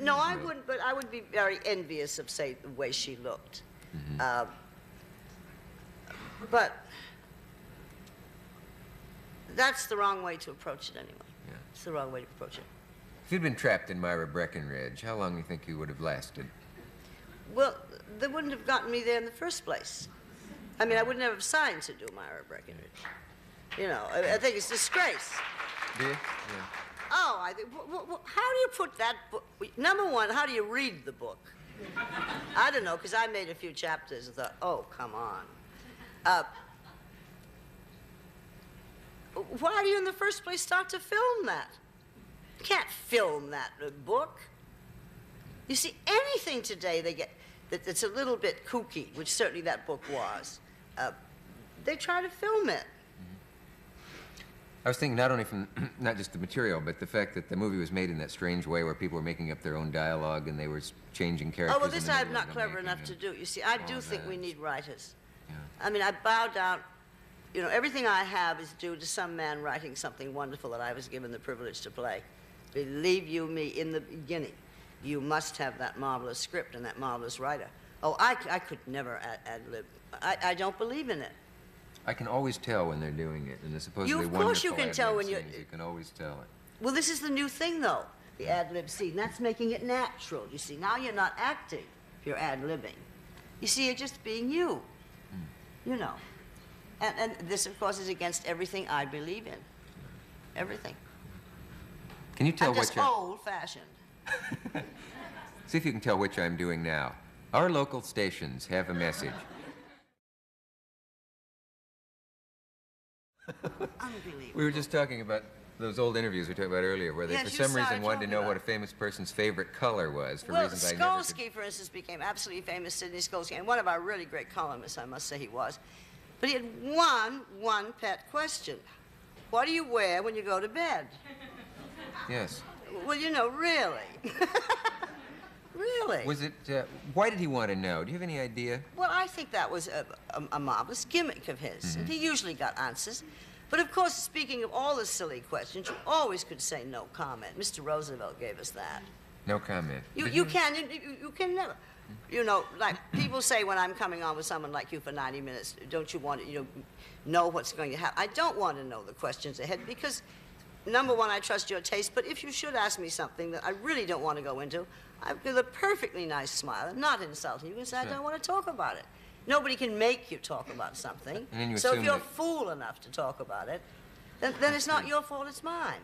No, I wouldn't, but I would be very envious of, say, the way she looked. But that's the wrong way to approach it anyway. Yeah. It's the wrong way to approach it. If you'd been trapped in Myra Breckinridge, how long do you think you would have lasted? Well, they wouldn't have gotten me there in the first place. I mean, I would never have signed to do Myra Breckinridge. You know, I think it's disgrace. Do you? Yeah. Oh, I think, how do you put that book? Number one, how do you read the book? I don't know, because I made a few chapters and thought, oh, come on. Why do you in the first place start to film that? You can't film that book. You see, anything today they get that's a little bit kooky, which certainly that book was, they try to film it. I was thinking not only from, not just the material, but the fact that the movie was made in that strange way where people were making up their own dialogue and they were changing characters. Oh, well, this I'm not clever enough to do. You see, I do think we need writers. Yeah. I mean, I bow down. You know, everything I have is due to some man writing something wonderful that I was given the privilege to play. Believe you me, in the beginning, you must have that marvelous script and that marvelous writer. Oh, I could never ad-lib. I don't believe in it. I can always tell when they're doing it, and the supposedly of course you can tell when you can always tell it. Well, this is the new thing, though, the ad-lib scene. That's making it natural, you see. Now you're not acting if you're ad-libbing. You see, you're just being you, you know. And this, of course, is against everything I believe in. Everything. Can you tell I'm just which old-fashioned. See if you can tell which I'm doing now. Our local stations have a message. Unbelievable. We were just talking about those old interviews we talked about earlier, where they, Yes, for you some reason, started wanted to know talking what a about famous person's favorite color was, for Well, reasons I never could... Skolsky, for instance, became absolutely famous, Sidney Skolsky, and one of our really great columnists, I must say he was. But he had one pet question. What do you wear when you go to bed? Yes. Well, you know, really. Really. Was it, why did he want to know? Do you have any idea? Well, I think that was a marvelous gimmick of his. And he usually got answers. But, of course, speaking of all the silly questions, you always could say no comment. Mr. Roosevelt gave us that. No comment. You can never. You know, like people say when I'm coming on with someone like you for 90 minutes, don't you want to, know what's going to happen? I don't want to know the questions ahead because, number one, I trust your taste, but if you should ask me something that I really don't want to go into, I've got a perfectly nice smile and not insulting. You can say, I don't want to talk about it. Nobody can make you talk about something. So if you're fool enough to talk about it, then it's not your fault, it's mine.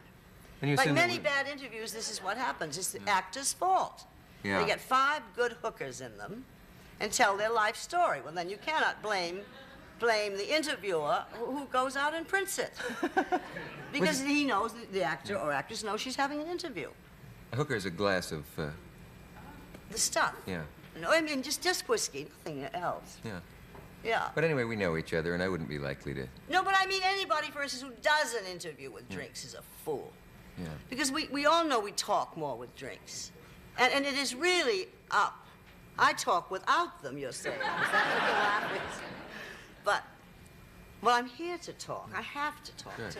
Like many bad interviews, this is what happens. It's the actor's fault. Yeah. They get 5 good hookers in them and tell their life story. Well, then you cannot blame the interviewer who goes out and prints it. Because he knows, the actor or actress knows she's having an interview. A hooker is a glass of... the stuff. Yeah. No, I mean, just whiskey, nothing else. Yeah. Yeah. But anyway, we know each other, and I wouldn't be likely to... No, but I mean anybody, for instance, who does an interview with drinks is a fool. Yeah. Because we all know we talk more with drinks. And it is really up. I talk without them, you're saying. Is that what you're laughing? But, well, I'm here to talk. I have to talk tonight.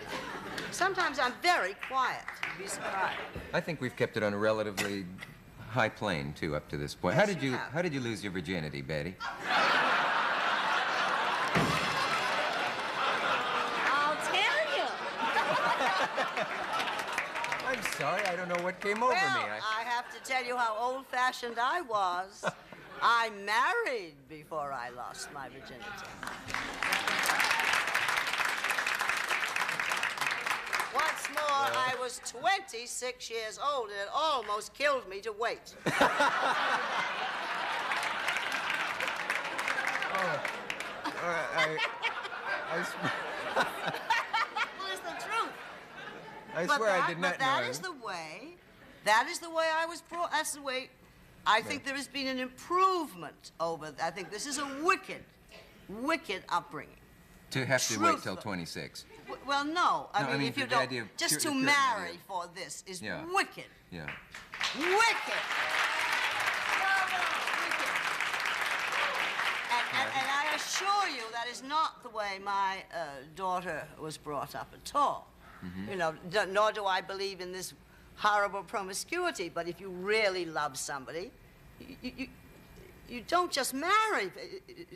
Sometimes I'm very quiet. You'd be surprised. I think we've kept it on a relatively high plane, too, up to this point. Yes, How did you lose your virginity, Betty? I'll tell you. I'm sorry, I don't know what came over me. I have to tell you how old-fashioned I was. I married before I lost my virginity. What's more, I was 26 years old, and it almost killed me to wait. Well, it's the truth. I swear I did not know. That is the way I was brought. That's the way. I think there has been an improvement over. I think this is a wicked upbringing. To have to wait till 26. Well, no. I mean, if you don't, just to marry for this is wicked. Yeah. Wicked. And I assure you that is not the way my daughter was brought up at all. Mm-hmm. You know, nor do I believe in this horrible promiscuity. But if you really love somebody, you don't just marry.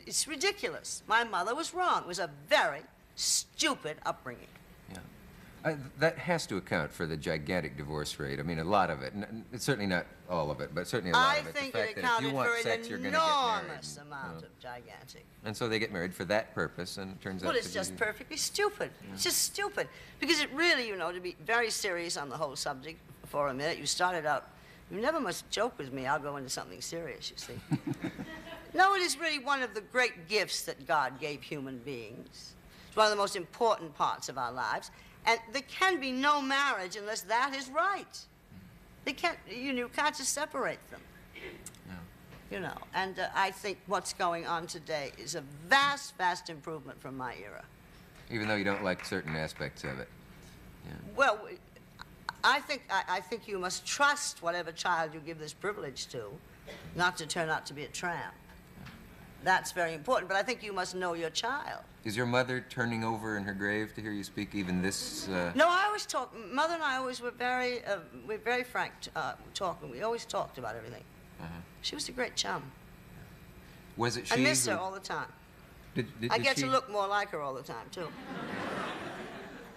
It's ridiculous. My mother was wrong. It was a very stupid upbringing. Yeah. That has to account for the gigantic divorce rate. I mean, a lot of it. It's certainly not all of it, but certainly a lot of it. I think the fact it that if you accounted want for sex, an you're going to get married. enormous amount of gigantic. And so they get married for that purpose, and it turns out Well, it's just perfectly stupid. Yeah. It's just stupid. Because it really, you know, to be very serious on the whole subject for a minute, you started out, you never must joke with me, I'll go into something serious, you see. No, it is really one of the great gifts that God gave human beings. It's one of the most important parts of our lives. And there can be no marriage unless that is right. They can't, you can't just separate them. No. You know, and I think what's going on today is a vast, vast improvement from my era. Even though you don't like certain aspects of it. Yeah. Well, I think you must trust whatever child you give this privilege to, not to turn out to be a tramp. That's very important, but I think you must know your child. Is your mother turning over in her grave to hear you speak even this? No, I always talk. Mother and I always were very frank talking. We always talked about everything. She was a great chum. Was it she? I miss her all the time. I get to look more like her all the time too.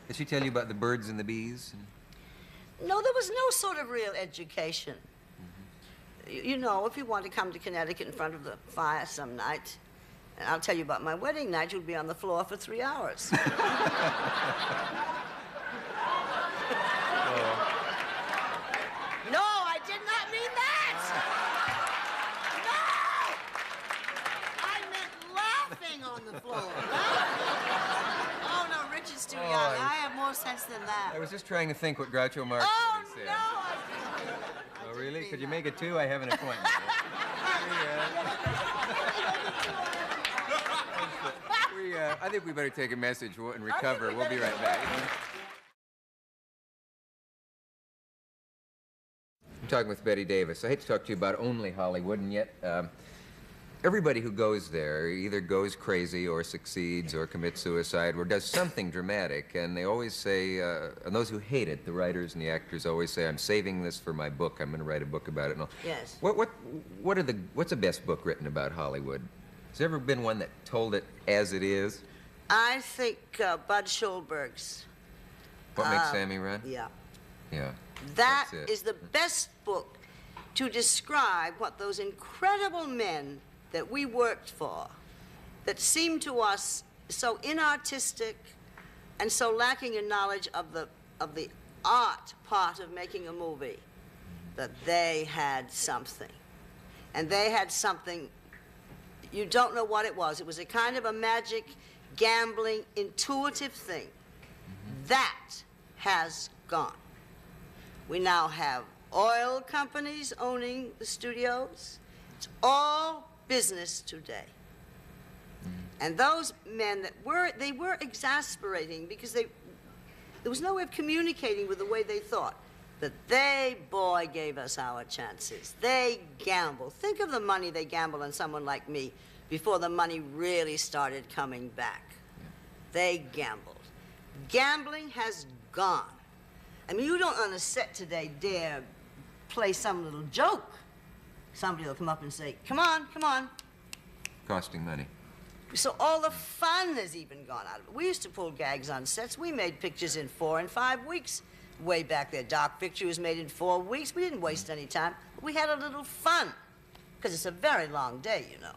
Did she tell you about the birds and the bees? No, there was no sort of real education. You know, if you want to come to Connecticut in front of the fire some night, and I'll tell you about my wedding night, you'll be on the floor for 3 hours. No, I did not mean that! No! I meant laughing on the floor, right? Oh, no, Richard's too young. I have more sense than that. I was just trying to think what Groucho Marx would have said. No, I didn't. Oh, really? Could you make it 2? I have an appointment. I think we better take a message and recover. We'll be right back. I'm talking with Bette Davis. I hate to talk to you about only Hollywood, and yet everybody who goes there either goes crazy or succeeds or commits suicide or does something dramatic, and they always say, and those who hate it, the writers and the actors always say, I'm saving this for my book. I'm going to write a book about it. And all. Yes. What's the best book written about Hollywood? Has there ever been one that told it as it is? I think Bud Schulberg's. What Makes Sammy Run? Yeah. Yeah. That is the best book to describe what those incredible men that we worked for, that seemed to us so inartistic and so lacking in knowledge of the art part of making a movie, that they had something. And they had something, you don't know what it was. It was a kind of a magic, gambling, intuitive thing. That has gone. We now have oil companies owning the studios. It's all business today. And those men that they were exasperating because there was no way of communicating with the way they thought. But they, boy, gave us our chances. They gambled. Think of the money they gambled on someone like me before the money really started coming back. They gambled. Gambling has gone. I mean, you don't on a set today dare play some little joke. Somebody will come up and say, come on, come on. Costing money. So all the fun has even gone out of it. We used to pull gags on sets. We made pictures in 4 and 5 weeks. Way back there, Dark Picture was made in 4 weeks. We didn't waste any time. We had a little fun, because it's a very long day, you know.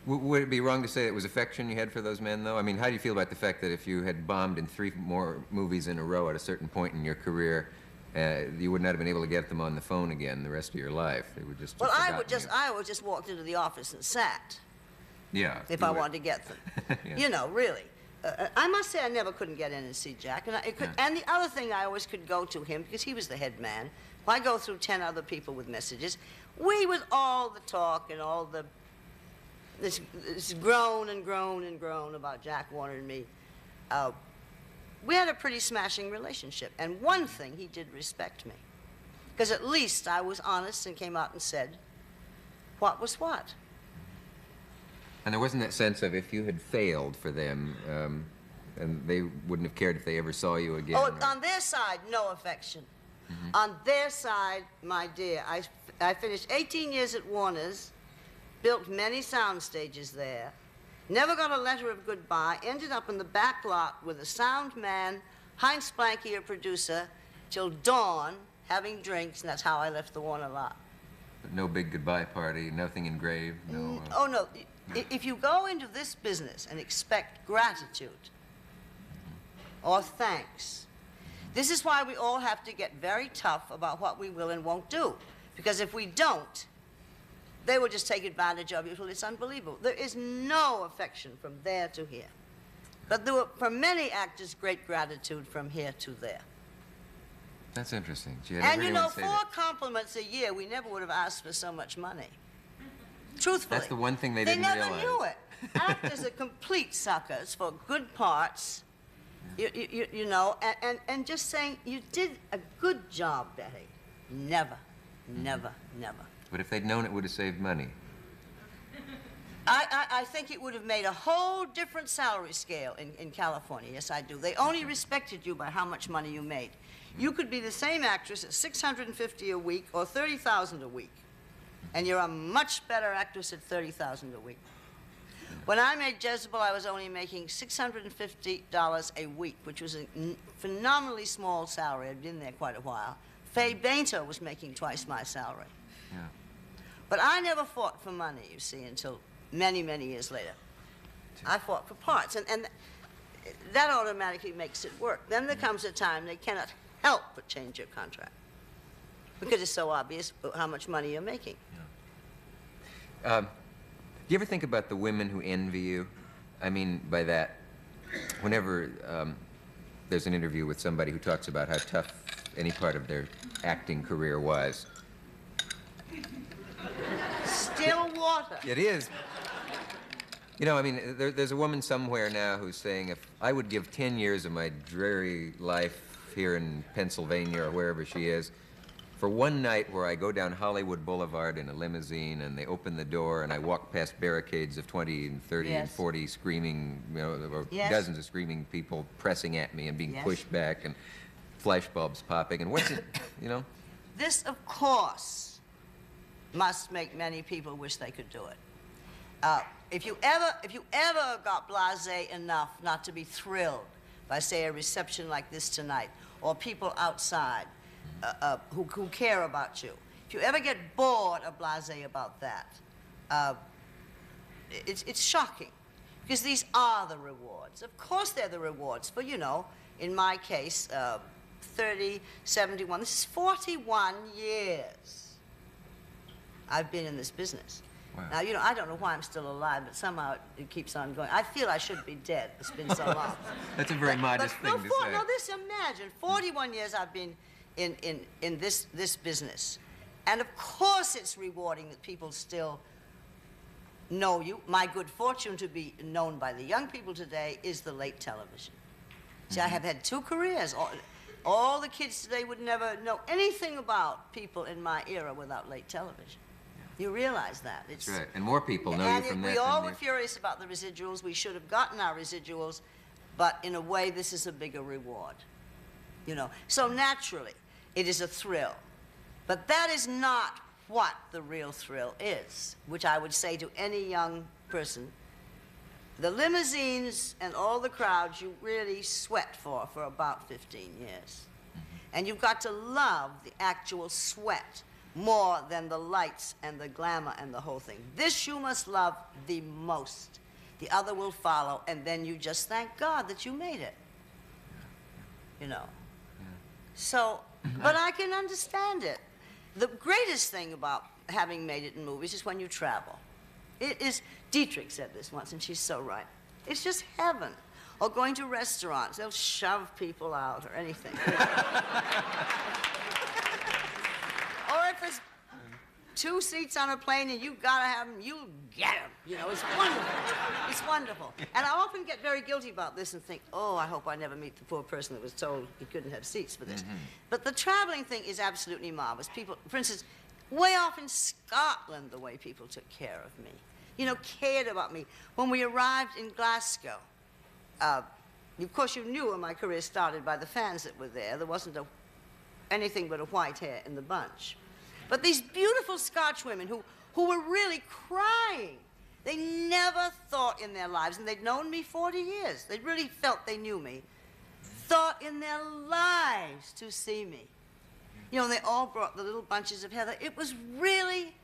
Would it be wrong to say it was affection you had for those men, though? I mean, how do you feel about the fact that if you had bombed in 3 more movies in a row at a certain point in your career, you would not have been able to get them on the phone again the rest of your life? They would just I would just walked into the office and sat. Yeah. If I wanted to get them. Yeah. You know, really. I must say I never couldn't get in and see Jack. And the other thing, I always could go to him because he was the head man. Well, I go through 10 other people with messages. We, with all the talk and all this groan and groan and groan about Jack Warner and me, we had a pretty smashing relationship. And one thing, he did respect me. Because at least I was honest and came out and said what was what. And there wasn't that sense of if you had failed for them, and they wouldn't have cared if they ever saw you again. Oh, or... on their side, no affection. On their side, my dear, I finished 18 years at Warner's, built many sound stages there, never got a letter of goodbye, ended up in the back lot with a sound man, Heinz Blanke, a producer, till dawn, having drinks, and that's how I left the Warner lot. But no big goodbye party, nothing engraved, no... Oh, no. If you go into this business and expect gratitude or thanks, this is why we all have to get very tough about what we will and won't do. Because if we don't, they will just take advantage of you till it's unbelievable. There is no affection from there to here. But there were, for many actors, great gratitude from here to there. That's interesting. Gee, And you know, 4 compliments a year, we never would have asked for so much money. Truthfully. That's the one thing they didn't never realize. knew it. Actors are complete suckers for good parts, you know, and just saying, you did a good job, Betty. Never, never, never. But if they'd known it would have saved money. I think it would have made a whole different salary scale in California. Yes, I do. They only respected you by how much money you made. You could be the same actress at $650 a week or $30,000 a week. And you're a much better actress at $30,000 a week. When I made Jezebel, I was only making $650 a week, which was a phenomenally small salary. I'd been there quite a while. Faye Bainter was making twice my salary. Yeah. But I never fought for money, you see, until many, many years later. I fought for parts, and that automatically makes it work. Then there comes a time they cannot help but change your contract because it's so obvious how much money you're making. Do you ever think about the women who envy you? I mean, by that, whenever there's an interview with somebody who talks about how tough any part of their acting career was. Still water. It is. You know, I mean, there's a woman somewhere now who's saying, if I would give 10 years of my dreary life here in Pennsylvania or wherever she is, for one night where I go down Hollywood Boulevard in a limousine and they open the door and I walk past barricades of 20 and 30 and 40 screaming, you know, or dozens of screaming people pressing at me and being pushed back and flashbulbs popping and what's it, you know? This, of course, must make many people wish they could do it. If you ever got blasé enough not to be thrilled by, say, a reception like this tonight, or people outside who care about you, if you ever get bored or blasé about that, it's shocking, because these are the rewards. Of course they're the rewards for, you know, in my case, 30, 71, this is 41 years I've been in this business. Wow. Now, you know, I don't know why I'm still alive, but somehow it keeps on going. I feel I should be dead. It's been so long. That's a very modest thing to say. No, imagine, 41 years I've been in this business. And of course it's rewarding that people still know you. My good fortune to be known by the young people today is the late television. See, I have had 2 careers. All the kids today would never know anything about people in my era without late television. You realize that. That's right. And more people know you from that. We all were furious about the residuals. We should have gotten our residuals, but in a way, this is a bigger reward. You know, so naturally, it is a thrill. But that is not what the real thrill is, which I would say to any young person. The limousines and all the crowds you really sweat for about 15 years. And you've got to love the actual sweat more than the lights and the glamour and the whole thing. This you must love the most. The other will follow, and then you just thank God that you made it. You know. So, but I can understand it. The greatest thing about having made it in movies is when you travel. It is, Dietrich said this once, and she's so right. It's just heaven. or going to restaurants. They'll shove people out or anything. Or if there's 2 seats on a plane and you gotta have them, you'll get them. You know, it's wonderful. It's wonderful. And I often get very guilty about this and think, oh, I hope I never meet the poor person that was told he couldn't have seats for this. But the traveling thing is absolutely marvelous. People, for instance, way off in Scotland, the way people took care of me, you know, cared about me. When we arrived in Glasgow, of course, you knew when my career started by the fans that were there. There wasn't anything but a white hair in the bunch. But these beautiful Scotch women who were really crying, they never thought in their lives, and they'd known me 40 years, they really felt they knew me, thought in their lives to see me. You know, and they all brought the little bunches of heather. It was really,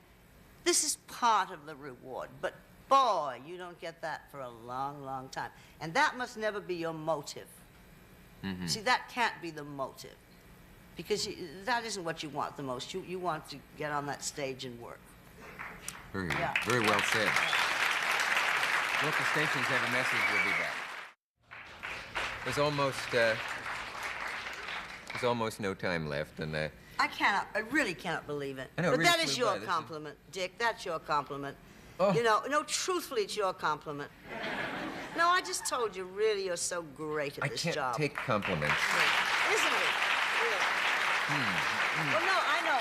this is part of the reward, but boy, you don't get that for a long, long time. And that must never be your motive. See, that can't be the motive. Because that isn't what you want the most. You want to get on that stage and work. Very well said. Local stations have a message. We'll be back. There's almost no time left, and I really cannot believe it. I know, but really that is flew by. your compliment, Dick. That's your compliment. Oh. You know, no, truthfully, it's your compliment. No, I just told you, really, you're so great at this job. I can't take compliments. Isn't it? Really? Well, no, I know.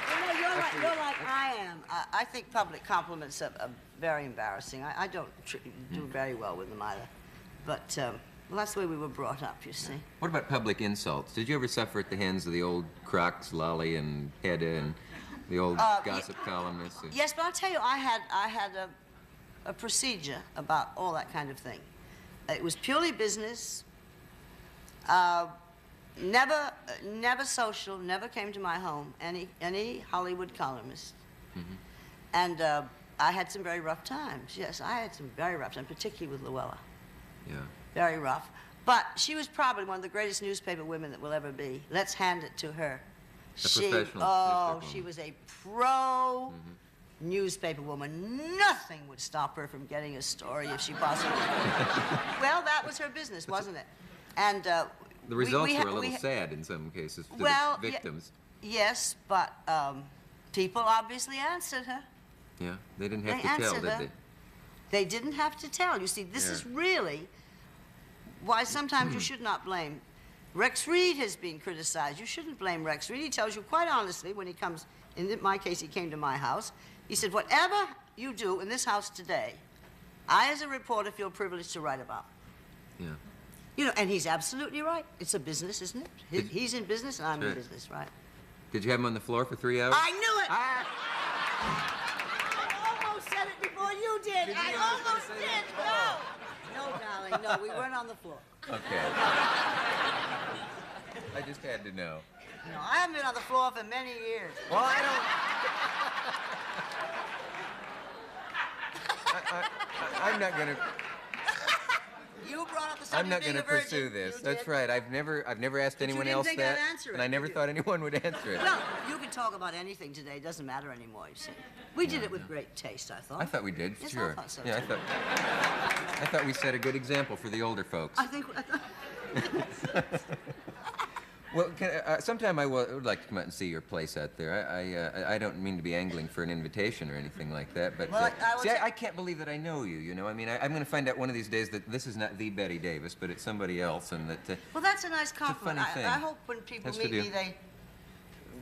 Well, no, you're like I am. I think public compliments are very embarrassing. I don't do very well with them either. But, well, that's the way we were brought up, you see. What about public insults? Did you ever suffer at the hands of the old Crocs, Lolly, and Hedda, and the old gossip columnists? Yes, but I'll tell you, I had a procedure about all that kind of thing. It was purely business. Never social, never came to my home, any Hollywood columnist. And I had some very rough times. Yes, I had some very rough times, particularly with Luella. Yeah. Very rough. But she was probably one of the greatest newspaper women that will ever be. Let's hand it to her. Professional She was a pro newspaper woman. Nothing would stop her from getting a story if she possibly could. Well, that was her business, wasn't it? And the results were a little sad in some cases to the victims. Yes, but people obviously answered her. Yeah, they didn't have to tell, did they? They didn't have to tell. You see, this is really why sometimes you should not blame. Rex Reed has been criticized. You shouldn't blame Rex Reed. He tells you quite honestly when he comes, in my case, he came to my house. He said, whatever you do in this house today, I, as a reporter, feel privileged to write about. Yeah. You know, and he's absolutely right. It's a business, isn't it? He's in business and I'm in business, right? Did you have him on the floor for 3 hours? I knew it! I almost said it before you did. I almost did. No, darling, no, we weren't on the floor. Okay. I just had to know. No, I haven't been on the floor for many years. Well, I don't... I'm not gonna... You brought up the subject I'm not of being going to a virgin. pursue this. You That's did. right. I've never asked anyone didn't else think that, I'd answer it, and I never did you? thought anyone would answer it. No, you can talk about anything today. It doesn't matter anymore, you see. We did it with great taste, I thought. I thought we did, Yes, sure. I thought so, yeah, too. I thought we set a good example for the older folks. I think... Well, sometime I would like to come out and see your place out there. I don't mean to be angling for an invitation or anything like that, but Well, I can't believe that I know you. You know, I mean, I'm going to find out one of these days that this is not the Bette Davis, but it's somebody else, and that. Well, that's a nice compliment. funny thing. I hope when people Has to meet do. me, they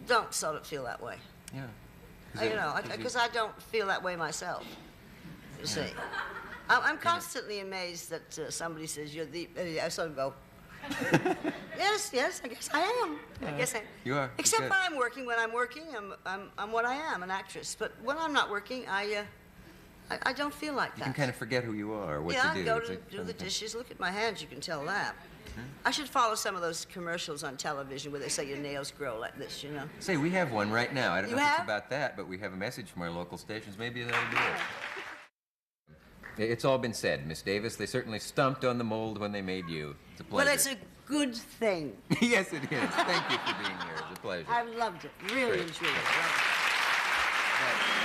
don't sort of feel that way. Yeah. You know, because I don't feel that way myself. You see, I'm constantly amazed that somebody says you're the. I sort of go. Yes, I guess I am. I guess I am. You are. Except Good. when I'm working. When I'm working, I'm what I am, an actress. But when I'm not working, I don't feel like that. You can kind of forget who you are, or what Yeah, you I do. go It's to a do funny the thing. dishes. Look at my hands, you can tell that. I should follow some of those commercials on television where they say your nails grow like this, you know. Say, we have one right now. I don't You know if it's have? about that, but we have a message from our local stations. Maybe that'll be it. It's all been said, Miss Davis. They certainly stumped on the mold when they made you. It's a pleasure. Well, it's a good thing. Yes, it is. Thank you for being here. It's a pleasure. I've loved it. Really Great. and truly. Great. Loved it. Right.